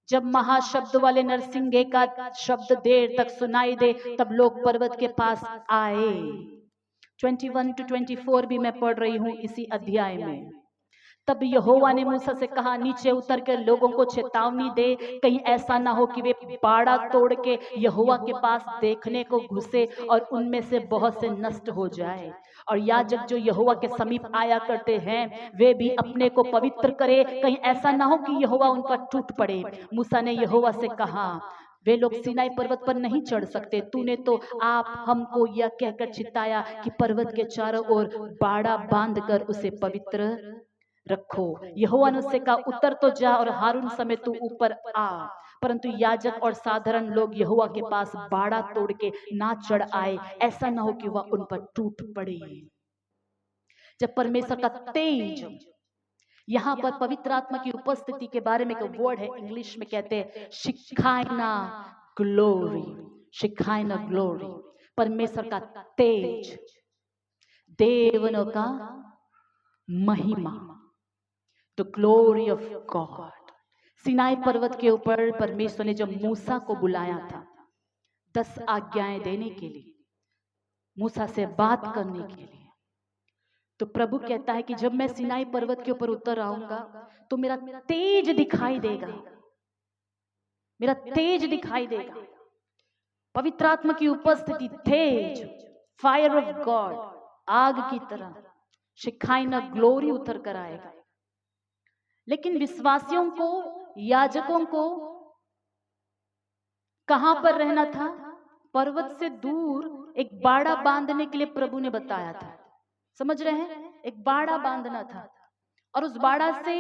जब महाशब्द वाले नरसिंगे का शब्द देर तक सुनाई दे, तब लोग पर्वत के पास आए। 21 to 24 भी मैं पढ़ रही हूं इसी अध्याय में। तब यहोवा ने मूसा से कहा, नीचे उतर कर लोगों को चेतावनी दे, कहीं ऐसा ना हो कि वे बाड़ा तोड़ के यहोवा के पास देखने को घुसे और उनमें से बहुत से नष्ट हो जाए। और याजक जो यहोवा के समीप आया करते हैं, वे भी अपने को पवित्र करे, कहीं ऐसा ना हो कि यहोवा उन पर टूट पड़े। मूसा ने यहोवा से कहा, वे लोग सीनाई पर्वत पर नहीं चढ़ सकते। तूने तो आप हमको यह कहकर चिताया कि पर्वत के चारों ओर बाड़ा बांधकर उसे पवित्र रखो। यहोवा ने उससे कहा, उतर तो जा और हारून समेत तू ऊपर आ, परंतु याजक और साधारण लोग यहोवा के पास बाड़ा तोड़ के ना चढ़ आए, ऐसा ना हो कि वह उन पर टूट पड़े। जब परमेश्वर का तेज, यहाँ पर पवित्र आत्मा की उपस्थिति के बारे में एक वर्ड है, इंग्लिश में कहते हैं शिकायना ग्लोरी, शिकायना ग्लोरी, परमेश्वर का तेज, देवनों का महिमा, the glory of God. Sinai पर्वत के ऊपर परमेश्वर ने जब मूसा को बुलाया था 10 आज्ञाएं देने के लिए, मूसा से बात करने के लिए, तो प्रभु कहता है कि जब मैं सिनाई पर्वत के ऊपर उतर आऊंगा तो मेरा तेज दिखाई देगा, मेरा तेज दिखाई देगा। पवित्र आत्मा की उपस्थिति, तेज, फायर ऑफ गॉड, आग की तरह, शिखाइना ग्लोरी उतर कर आएगा। लेकिन विश्वासियों को, याजकों को कहां पर रहना था? पर्वत से दूर एक बाड़ा बांधने के लिए प्रभु ने बताया था। समझ रहे हैं? एक बाड़ा बांधना था और उस बाड़ा से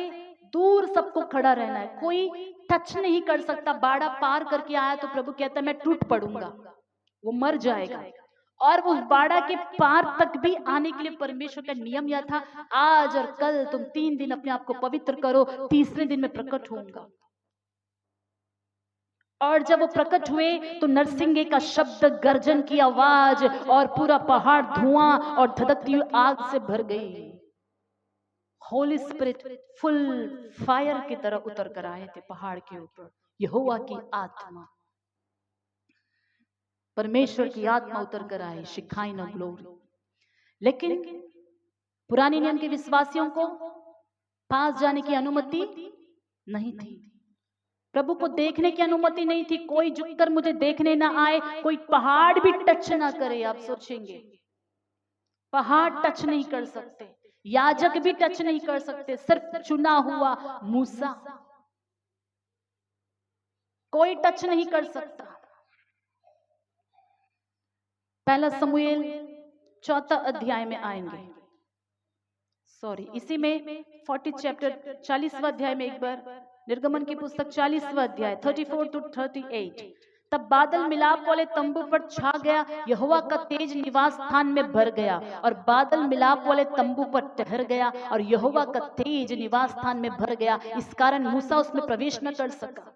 दूर सबको खड़ा रहना है, कोई टच नहीं कर सकता। बाड़ा पार करके आया तो प्रभु कहता है मैं टूट पड़ूंगा, वो मर जाएगा। और उस बाड़ा के पार तक भी आने के लिए परमेश्वर का नियम यह था, आज और कल तुम 3 दिन अपने आप को पवित्र करो, तीसरे दिन में प्रकट होऊंगा। और जब वो प्रकट हुए तो नरसिंगे का शब्द, गर्जन की आवाज और पूरा पहाड़ धुआं और धधकती हुई आग से भर गई। होली स्पिरिट फुल फायर की तरह उतर कर आए थे पहाड़ के ऊपर। यहोवा की आत्मा, परमेश्वर की आत्मा उतर कर आए, शिखाइना ग्लोरी। लेकिन पुराने नियम के विश्वासियों को पास जाने की अनुमति नहीं थी, प्रभु को देखने की अनुमति नहीं थी। कोई झुककर मुझे देखने ना आए, कोई पहाड़ भी टच ना करे। आप सोचेंगे पहाड़ टच नहीं कर सकते, याजक भी टच नहीं कर सकते, सिर्फ चुना हुआ मूसा, कोई टच नहीं कर सकता। पहला समूएल 4 अध्याय में आएंगे, सॉरी इसी में 40 चैप्टर 40वां अध्याय में, एक बार निर्गमन की पुस्तक 40वां अध्याय 34 to 38। तब बादल मिलाप वाले तंबू पर छा गया, यहोवा का तेज निवास स्थान में भर गया और बादल मिलाप वाले तंबू पर ठहर गया और यहोवा का तेज निवास स्थान में भर गया। इस कारण मूसा उसमें प्रवेश न कर सका।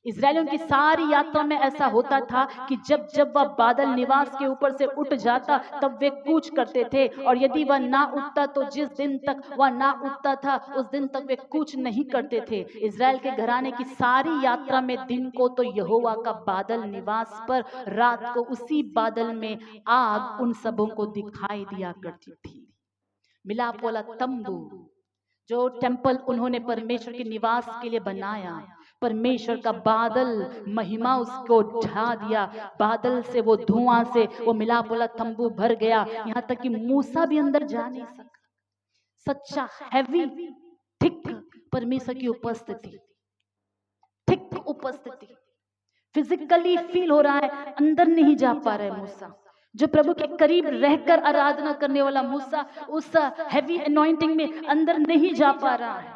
इस्राएलियों की सारी यात्रा में ऐसा होता था कि जब जब वह बादल निवास के ऊपर से उठ जाता तब वे कूच करते थे, और यदि वह ना उठता तो जिस दिन तक वह ना उठता था उस दिन तक वे कूच नहीं करते थे। इस्राएल के घराने की सारी यात्रा में दिन को तो यहोवा का बादल निवास पर, रात को उसी बादल में आग उन सबों को दिखाई दिया करती थी। मिलाप वाला तंबू, जो टेम्पल उन्होंने परमेश्वर के निवास के लिए बनाया, परमेश्वर का बादल महिमा उसको ढा दिया। बादल से, वो धुआं से वो मिलाप वाला तंबू भर गया, यहाँ तक कि मूसा भी अंदर जा नहीं सका। सच्चा हैवी थिक परमेश्वर की उपस्थिति, थिक उपस्थिति फिजिकली फील हो रहा है, अंदर नहीं जा पा रहे मूसा। जो प्रभु के करीब रहकर आराधना करने वाला मूसा उस हैवी अनॉइंटिंग में अंदर नहीं जा पा रहा है।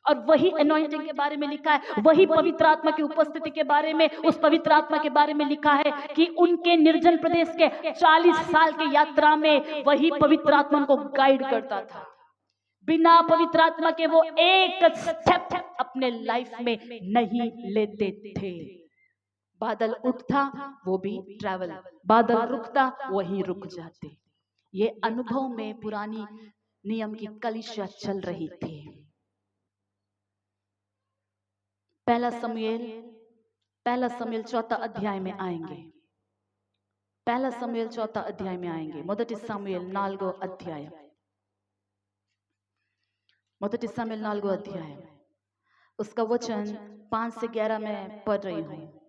और वही अनॉइंटिंग के बारे में लिखा है, वही पवित्र आत्मा की उपस्थिति के बारे में, उस पवित्र आत्मा के बारे में लिखा है कि उनके निर्जन प्रदेश के 40 साल की यात्रा में वही पवित्र आत्मा उनको गाइड करता था। बिना पवित्र आत्मा के वो एक स्टेप अपने लाइफ में नहीं लेते थे। बादल उठता वो भी ट्रैवल, बादल रुकता वही रुक जाते। ये अनुभव में पुरानी नियम की कलीसिया चल रही थी। पहला समूएल चौथा अध्याय में आएंगे। पहला समूएल चौथा अध्याय में आएंगे। మొదటి సమూయేలు 4వ అధ్యాయం। మొదటి సమూయేలు 4వ अध्याय, उसका वचन 5 से 11 में पढ़ रही हूँ।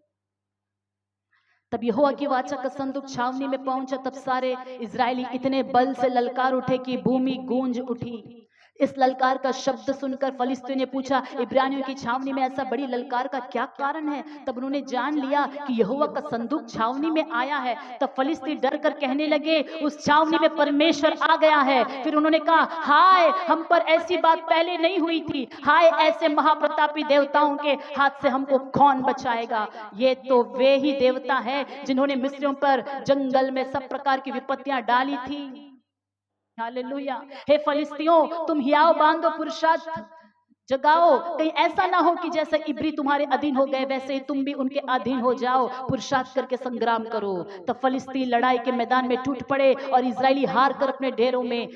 तब यहोवा की वाचा का संदूक छावनी में पहुंचा, तब सारे इजरायली इतने बल से ललकार उठे कि भूमि गूंज उठी। इस ललकार का शब्द सुनकर फलिस्तियों ने पूछा, इब्रानियों की छावनी में ऐसा बड़ी ललकार का क्या कारण है? तब उन्होंने जान लिया कि यहोवा का संदूक छावनी में आया है। तब फलिस्ती डर कर कहने लगे, उस छावनी में परमेश्वर आ गया है। फिर उन्होंने कहा, हाय, हम पर ऐसी बात पहले नहीं हुई थी। हाय, ऐसे महाप्रतापी देवताओं के हाथ से हमको कौन बचाएगा? ये तो वे ही देवता है जिन्होंने मिस्रियों पर जंगल में सब प्रकार की विपत्तियां डाली थी। हालेलुया। हे फलिस्तियों, तुम हियाव बांधो, पुरुषार्थ जगाओ। कहीं ऐसा ना हो कि जैसे इब्री तुम्हारे अधीन हो गए, वैसे ही तुम भी उनके अधीन हो जाओ। पुरुषार्थ करके संग्राम करो। तब फलिस्ती लड़ाई के मैदान में टूट पड़े और इजरायली हार कर अपने डेरों में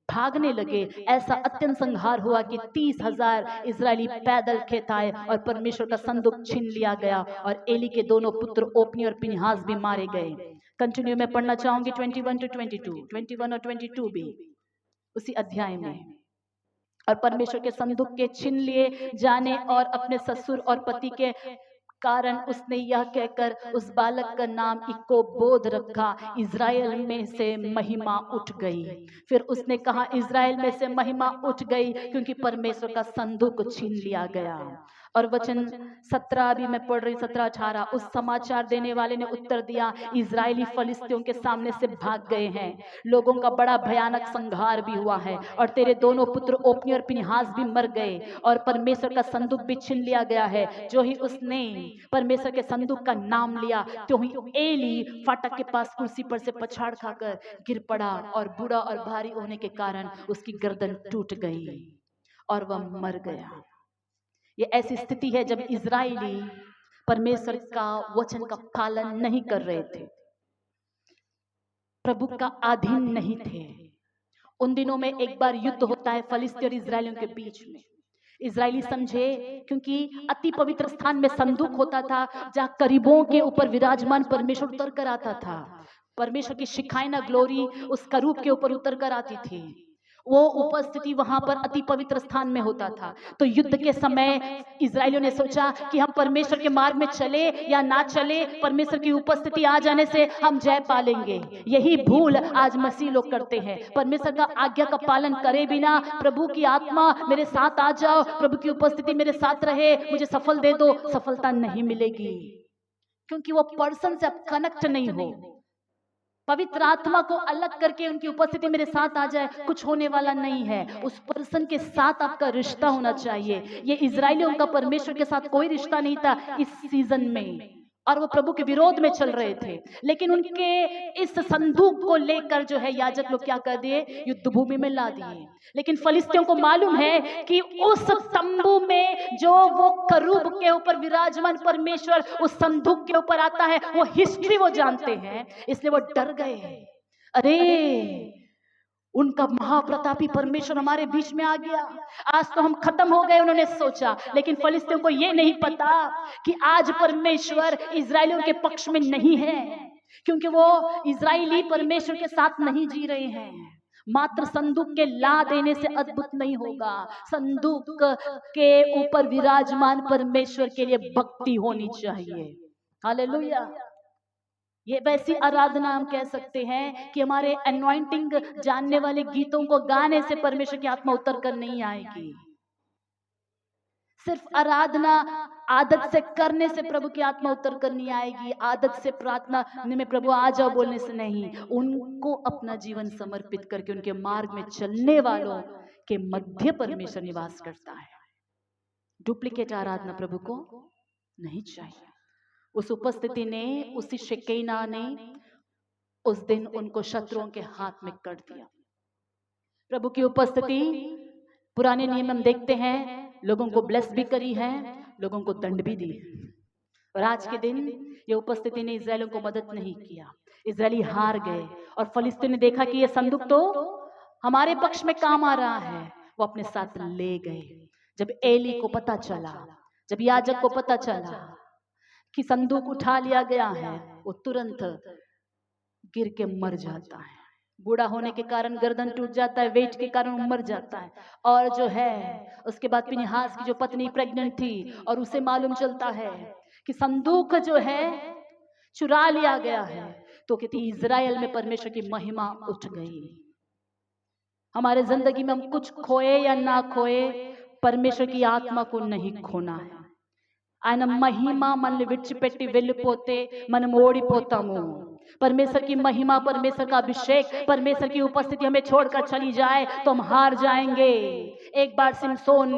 भागने लगे। ऐसा अत्यंत संहार हुआ कि 30,000 इजरायली पैदल खेत आए और परमेश्वर का संदूक छीन लिया गया, और एली के दोनों पुत्र ओपनी और पिनहास भी मारे गए। कंटिन्यू में पढ़ना चाहूंगी 21 to 22, 21 और 22 भी उसी अध्याय में। और परमेश्वर के संदूक के छीन लिए जाने और अपने ससुर और पति के कारण उसने यह कहकर उस बालक का नाम इकोबोध रखा, इज़राइल में से महिमा उठ गई। फिर उसने कहा, इज़राइल में से महिमा उठ गई क्योंकि परमेश्वर का संदूक छीन लिया गया। और वचन 17 भी मैं पढ़ रही, 17-18। उस समाचार देने वाले ने उत्तर दिया, इजरायली फलिस्तियों के सामने से भाग गए हैं। लोगों का बड़ा भयानक संहार भी हुआ है, और तेरे दोनों पुत्र ओपनी और पिनहास भी मर गए, और परमेश्वर का संदूक भी छीन लिया गया है। जो ही उसने परमेश्वर के संदूक का नाम लिया, तो ही एली फाटक के पास कुर्सी पर से पछाड़ खाकर गिर पड़ा, और बूढ़ा और भारी होने के कारण उसकी गर्दन टूट गई और वह मर गया। ये ऐसी स्थिति है जब इजरायली परमेश्वर का वचन का पालन नहीं कर रहे थे, प्रभु का अधीन नहीं थे। उन दिनों में एक बार युद्ध होता है फलिस्ती और इजरायलियों के बीच में। इजरायली समझे, क्योंकि अति पवित्र स्थान में संदूक होता था, जहां करीबों के ऊपर विराजमान परमेश्वर उतर कर आता था। परमेश्वर की शिखाइना ग्लोरी उस करूब के ऊपर उतर कर आती थी। वो उपस्थिति वहां पर अति पवित्र स्थान में होता था। तो युद्ध के समय इजरायलियों ने सोचा कि हम परमेश्वर के मार्ग में चले या ना चले, परमेश्वर की उपस्थिति आ जाने से हम जय पालेंगे। यही भूल आज मसीह लोग करते हैं। परमेश्वर का आज्ञा का पालन करे बिना, प्रभु की आत्मा मेरे साथ आ जाओ, प्रभु की उपस्थिति मेरे साथ रहे, मुझे सफल दे दो, सफलता नहीं मिलेगी, क्योंकि वो पर्सन से आप कनेक्ट नहीं हो। पवित्र आत्मा को अलग करके उनकी उपस्थिति मेरे साथ आ जाए, कुछ होने वाला नहीं है। उस पर्सन के साथ आपका रिश्ता होना चाहिए। ये इजरायलियों का परमेश्वर के साथ कोई रिश्ता नहीं था इस सीजन में, और वो प्रभु के विरोध में चल रहे थे। लेकिन उनके इस संदूक को लेकर जो है याजक लोग क्या कर दिए, युद्ध भूमि में ला दिए। लेकिन फलिस्तियों को मालूम है कि उस तंबू में जो वो करूब के ऊपर विराजमान परमेश्वर उस संदूक के ऊपर आता है, वो हिस्ट्री वो जानते हैं, इसलिए वो डर गए। अरे, उनका महाप्रतापी परमेश्वर हमारे बीच में आ गया, आज तो हम खत्म हो गए, उन्होंने सोचा। लेकिन फलिस्तियों को यह नहीं पता कि आज परमेश्वर इजरायलियों के पक्ष में नहीं है, क्योंकि वो इजरायली परमेश्वर के साथ नहीं जी रहे हैं। मात्र संदूक के ला देने से अद्भुत नहीं होगा, संदूक के ऊपर विराजमान परमेश्वर के लिए भक्ति होनी चाहिए। हालेलुया। ये वैसी आराधना हम कह सकते हैं कि हमारे अनॉइंटिंग जानने वाले गीतों को गाने से परमेश्वर की आत्मा उतर कर नहीं आएगी। सिर्फ आराधना आदत से करने से प्रभु की आत्मा उतर कर नहीं आएगी। आदत से प्रार्थना में प्रभु आ जाओ बोलने से नहीं, उनको अपना जीवन समर्पित करके उनके मार्ग में चलने वालों के मध्य परमेश्वर निवास करता है। डुप्लीकेट आराधना प्रभु को नहीं चाहिए। उस उपस्थिति ने, उसी शेकेना ने उस दिन उनको शत्रुओं के हाथ में कर दिया। प्रभु की उपस्थिति पुराने नियम हम देखते हैं, लोगों को ब्लेस भी करी है, लोगों को दंड भी दी। और आज के दिन ये उपस्थिति ने इजरायलियों को मदद नहीं किया। इजरायली हार गए और फलिस्तीन ने देखा कि ये संदूक तो हमारे पक्ष में काम आ रहा है, वो अपने साथ ले गए। जब एली को पता चला, जब याजक को पता चला कि संदूक उठा लिया गया है, वो तुरंत गिर के मर जाता है। बूढ़ा होने के कारण गर्दन टूट जाता है, वेट के कारण मर जाता है। और जो है उसके बाद फिनिहास की जो पत्नी प्रेग्नेंट थी और उसे मालूम चलता है कि संदूक जो है चुरा लिया गया है, तो कहती इजराइल में परमेश्वर की महिमा उठ गई। हमारे जिंदगी में हम कुछ खोए या ना खोए, परमेश्वर की आत्मा को नहीं खोना है। ఆయన మహిమ మనల్ని విడిచిపెట్టి వెళ్ళిపోతే మనం ఓడిపోతాము। परमेश्वर की महिमा, परमेश्वर का अभिषेक, परमेश्वर की उपस्थिति हमें छोड़कर चली जाए तो हम हार जाएंगे। एक बार सिमसोन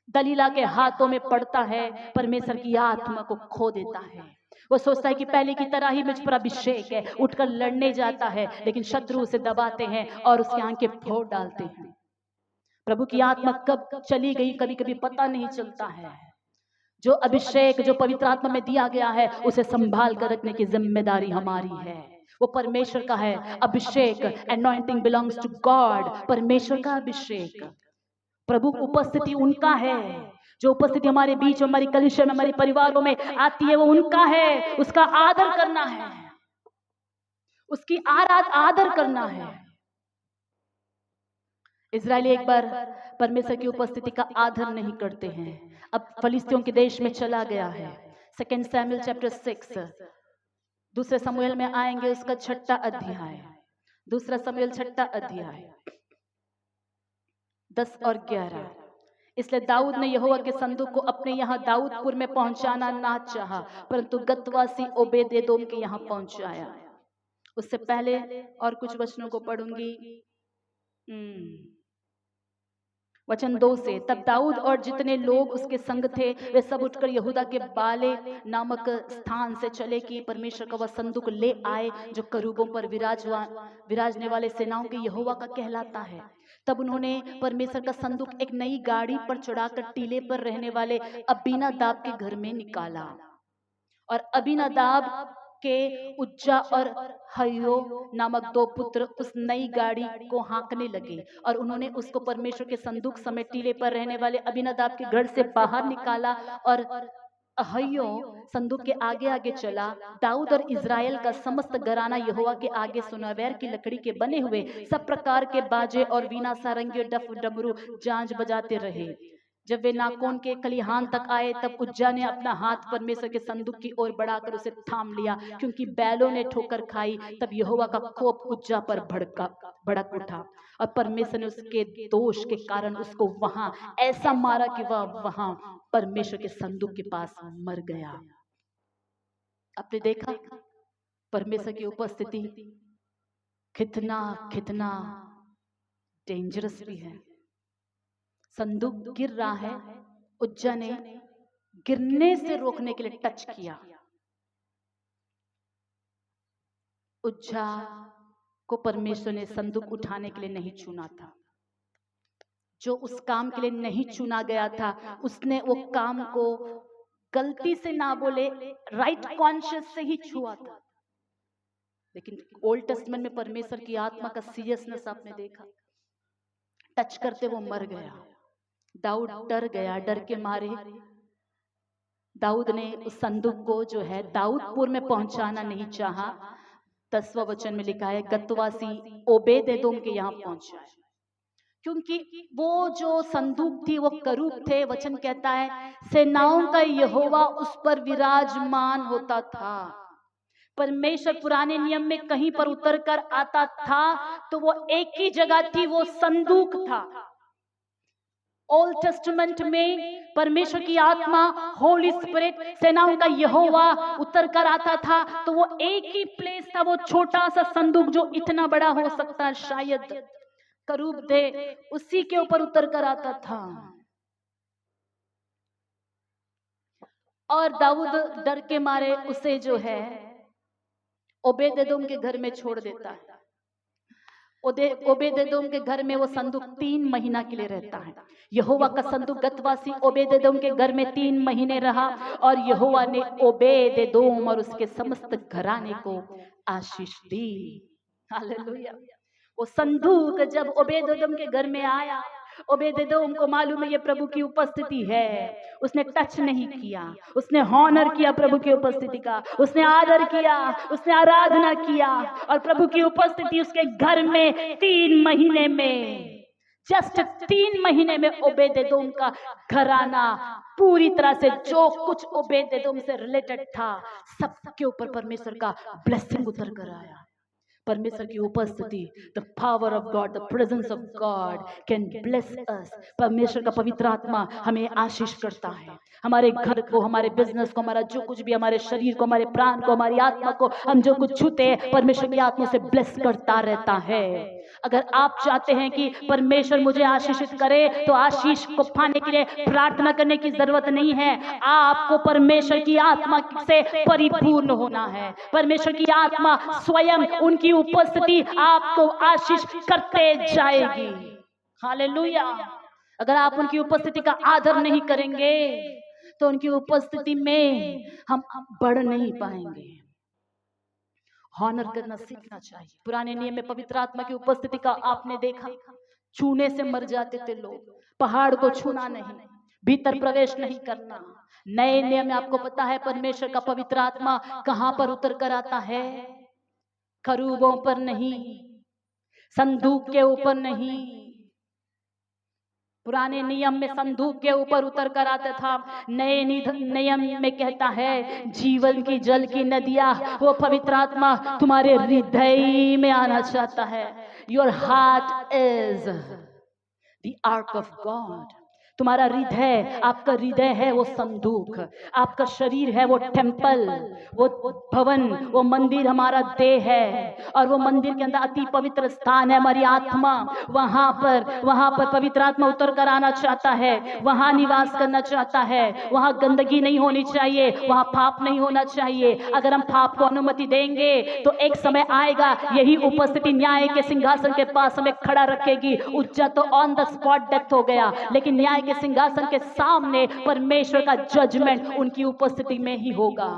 दलीला के हाथों में पड़ता है, परमेश्वर की आत्मा को खो देता है। वो सोचता है कि पहले की तरह ही मुझ पर अभिषेक है, उठकर लड़ने जाता है, लेकिन शत्रु उसे दबाते हैं और उसकी आंखें फोड़ डालते हैं। प्रभु की आत्मा कब चली गई कभी कभी पता नहीं चलता है। जो अभिषेक जो पवित्र आत्मा में दिया गया है, उसे संभाल कर रखने की जिम्मेदारी हमारी है। वो परमेश्वर का है अभिषेक। Anointing belongs to God. परमेश्वर का अभिषेक, प्रभु उपस्थिति उनका है। जो उपस्थिति हमारे बीच, हमारी कलीसिया में, हमारे परिवारों में आती है, वो उनका है। उसका आदर करना है, उसकी आदर करना है। इजरायली एक बार परमेश्वर की उपस्थिति का आदर नहीं करते हैं। अब फलिस्तियों के देश में चला गया है। 2 सैमुएल चैप्टर 6, दूसरे समूएल में आएंगे, उसका 6 अध्याय, दूसरा समूएल 6 अध्याय 10 और 11। इसलिए दाऊद ने यहोवा के संदूक को अपने यहाँ दाऊदपुर में पहुंचाना ना चाहा, परंतु गतवासी ओबेदेदोम के यहाँ पहुंचाया। उससे पहले और कुछ वचनों को पढ़ूंगी। वचन 2 से, तब दाऊद और जितने लोग उसके संग थे वे सब उठकर यहूदा के बाले नामक स्थान से चले कि परमेश्वर का वह संदूक ले आए जो करूबों पर विराजने वाले सेनाओं के यहोवा का कहलाता है। तब उन्होंने परमेश्वर का संदूक एक नई गाड़ी पर चढ़ाकर टीले पर रहने वाले अबीनादाब के घर में निकाला, और अबीनादाब के उज्जा और हयो नामक 2 पुत्र उस नई गाड़ी को हाँकने लगे, और उन्होंने उसको परमेश्वर के संदूक समेत टीले पर रहने वाले अबीनादाब के घर से बाहर निकाला, और अहयो संदूक के आगे आगे चला। दाऊद और इजराइल का समस्त घराना यहोवा के आगे सुनहरेर की लकड़ी के बने हुए सब प्रकार के बाजे और वीणा, सारंगी और डफ डमरू झांझ बजाते रहे। जब वे नाकोन के खलिहान तक आए, तब उज्जा ने अपना हाथ परमेश्वर के संदूक की ओर बढ़ाकर उसे थाम लिया, क्योंकि बैलों ने ठोकर खाई। तब यहोवा का कोप उज्जा पर भड़क उठा, और परमेश्वर ने उसके दोष के कारण उसको वहां ऐसा मारा कि वह वहां परमेश्वर के संदूक के पास मर गया। आपने देखा परमेश्वर की उपस्थिति कितना कितना डेंजरस भी है। संदूक गिर रहा है, उज्जा ने गिरने से रोकने के लिए टच किया। उज्जा को परमेश्वर ने संदूक उठाने के लिए नहीं चुना था। जो उस काम के लिए नहीं चुना गया था, उसने वो काम को गलती से ना बोले, राइट कॉन्शियस से ही छुआ था। लेकिन ओल्ड टेस्टमेंट में परमेश्वर की आत्मा का सीरियसनेस आपने देखा। टच करते वो मर गया। दाऊद डर गया, डर के मारे दाऊद ने उस संदूक को जो है दाऊदपुर में पहुंचाना नहीं चाहा। 10वां वचन में लिखा है, गतवासी ओबेदेदोम के यहाँ पहुंचा, क्योंकि वो जो संदूक थी वो करूब थे। वचन कहता है सेनाओं का यहोवा उस पर विराजमान होता था। परमेश्वर पुराने नियम में कहीं पर उतर कर आता था तो वो एक ही जगह थी, वो संदूक था। ओल्ड टेस्टमेंट में परमेश्वर की आत्मा, होली स्पिरिट, सेनाओं का यहोवा उतर कर आता था तो वो एक ही प्लेस था, वो छोटा सा संदूक जो इतना बड़ा हो सकता है शायद करूब थे, उसी के ऊपर उतर कर आता था। और दाऊद डर के मारे उसे जो है ओबेदेदोम के घर में छोड़ देता है। ओबेदेदोम के घर में वो संदूक 3 महीना के लिए रहता है। यहोवा का संदूक गतवासी ओबेदेदोम के घर में 3 महीने रहा और यहोवा ने ओबेदेदोम और उसके समस्त घराने को आशीष दी। हालेलुया। वो संदूक जब ओबेदेदोम के घर में आया, ओबेदेदोम को मालूम है ये प्रभु की उपस्थिति है, उसने टच नहीं किया, उसने हॉनर किया प्रभु की उपस्थिति का, उसने आदर किया, उसने आराधना किया और प्रभु की उपस्थिति उसके घर में 3 महीने में, जस्ट 3 महीने में ओबेदेदोम का घराना पूरी तरह से जो कुछ ओबेदेदोम से रिलेटेड था सबके ऊपर परमेश्वर का ब्लेसिंग उतर कर आया। परमेश्वर की उपस्थिति, the power of God, the presence of God can bless us. परमेश्वर का पवित्र आत्मा हमें आशीष करता है, हमारे घर को, हमारे बिजनेस को, हमारा जो कुछ भी, हमारे शरीर को, हमारे प्राण को, हमारी आत्मा को, हम जो कुछ छूते हैं परमेश्वर की आत्मा से ब्लेस करता रहता है। अगर आप चाहते हैं कि परमेश्वर मुझे आशीषित करे तो आशीष को पाने के लिए प्रार्थना करने की जरूरत नहीं है, आपको परमेश्वर की आत्मा से परिपूर्ण होना है। परमेश्वर की आत्मा स्वयं, उनकी उपस्थिति आपको आशीष करते जाएगी। हालेलुया। अगर आप उनकी उपस्थिति का आदर नहीं करेंगे तो उनकी उपस्थिति में हम बढ़ नहीं पाएंगे। हॉनर करना सीखना चाहिए। पुराने नियम में पवित्र आत्मा की उपस्थिति का आपने देखा, छूने से मर जाते थे लोग, पहाड़ को छूना नहीं, भीतर प्रवेश नहीं करना। नए नियम में आपको पता है परमेश्वर का पवित्र आत्मा कहां पर उतर कर आता है? खरूबों पर नहीं, संदूक के ऊपर नहीं। पुराने नियम में संदूक के ऊपर उतर कर आता था, नए नियम में कहता है जीवन की जल की नदियां, वो पवित्र आत्मा तुम्हारे हृदय में आना चाहता है। Your heart is the arc of God. तुम्हारा हृदय, आपका हृदय है वो संदूक, आपका शरीर है वो टेम्पल, वो भवन, वो मंदिर हमारा देह है। और वो मंदिर के अंदर अति पवित्र स्थान है हमारी आत्मा। वहां पर पवित्र आत्मा उतर कर आना चाहता है, वहां निवास करना चाहता है। वहां गंदगी नहीं होनी चाहिए, वहां पाप नहीं होना चाहिए। अगर हम पाप को अनुमति देंगे तो एक समय आएगा, यही उपस्थिति न्याय के सिंहासन के पास हमें खड़ा रखेगी। उज्जा तो ऑन द स्पॉट डेथ हो गया, लेकिन न्याय के सिंहासन के सामने परमेश्वर का जजमेंट उनकी उपस्थिति में ही होगा।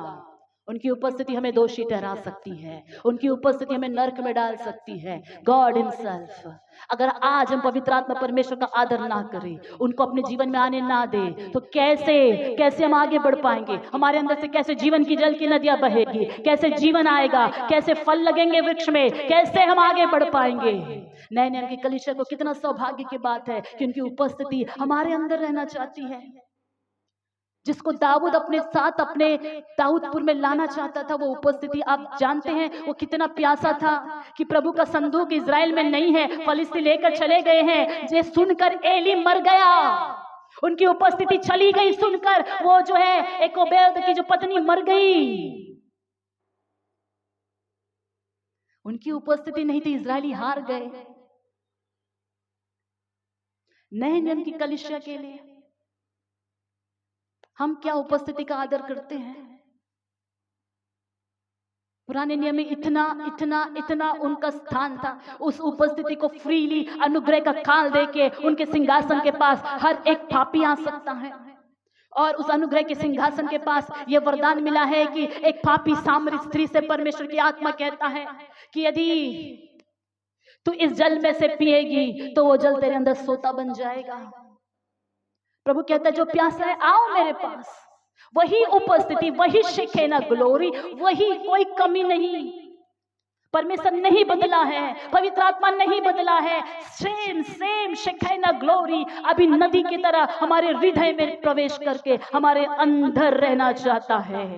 उनकी उपस्थिति हमें दोषी ठहरा सकती है, उनकी उपस्थिति हमें नरक में डाल सकती है। God himself. अगर आज हम पवित्र आत्मा परमेश्वर का आदर ना करें, उनको अपने जीवन में आने ना दे, तो कैसे हम आगे बढ़ पाएंगे? हमारे अंदर से कैसे जीवन की जल की नदियां बहेगी? कैसे जीवन आएगा? कैसे फल लगेंगे वृक्ष में? कैसे हम आगे बढ़ पाएंगे? नए नियम की कलीसिया को कितना सौभाग्य की बात है कि उनकी उपस्थिति हमारे अंदर रहना चाहती है। जिसको दाऊद अपने साथ अपने दाऊदपुर में लाना चाहता था, वो उपस्थिति आप जानते हैं वो कितना प्यासा था कि प्रभु का संदूक इज़राइल में नहीं है, फलिस्ती लेकर चले गए हैं। ये सुनकर एली मर गया, उनकी उपस्थिति चली गई सुनकर। वो जो है एक ओबेद की जो पत्नी मर गई, उनकी उपस्थिति नहीं थी, इज़राइली हार गए। नए नियम की कलीसिया के लिए हम क्या उपस्थिति का आदर करते हैं? पुराने नियम में इतना उनका स्थान था। उस उपस्थिति को फ्रीली अनुग्रह का काल देके उनके सिंहासन के पास हर एक पापी आ सकता है। और उस अनुग्रह के सिंहासन के पास यह वरदान मिला है कि एक पापी सामरी स्त्री से परमेश्वर की आत्मा कहता है कि यदि तू इस जल में से पिएगी तो वो जल तेरे अंदर सोता बन जाएगा। प्रभु कहता है जो प्यासा है आओ मेरे पास। वही उपस्थिति, वही शेकेना ग्लोरी, वही, कोई कमी नहीं। परमेश्वर नहीं बदला है, पवित्र आत्मा नहीं बदला है। सेम शेकेना ग्लोरी अभी नदी की तरह हमारे हृदय में प्रवेश करके हमारे अंदर रहना चाहता है।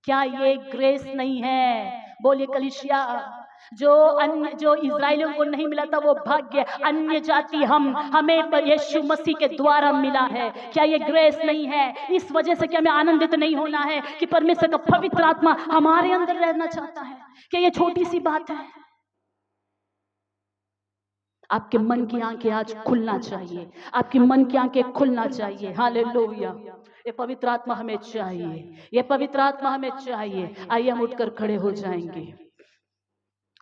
क्या ये ग्रेस नहीं है? बोलिए कलीसिया। जो इज़राइलियों को नहीं मिला था वो भाग्य अन्य जाति हमें यीशु मसीह के द्वारा मिला है। क्या ये ग्रेस नहीं है? इस वजह से क्या हमें आनंदित नहीं होना है कि परमेश्वर का पवित्र आत्मा हमारे अंदर रहना चाहता है? क्या ये छोटी सी बात है? आपके मन की आंखें आज खुलना चाहिए, आपकी मन की आंखें खुलना चाहिए। हालेलुया। ये पवित्र आत्मा हमें चाहिए, ये पवित्र आत्मा हमें चाहिए। आइए हम उठकर खड़े हो जाएंगे।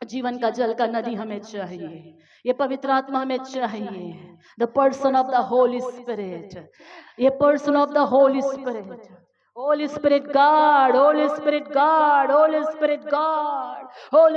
जीवन का जल का नदी हमें चाहिए, ये पवित्र आत्मा हमें चाहिए। The person of the Holy Spirit, ये person of the Holy Spirit, Holy Spirit God, Holy Spirit God, Holy Spirit God, Holy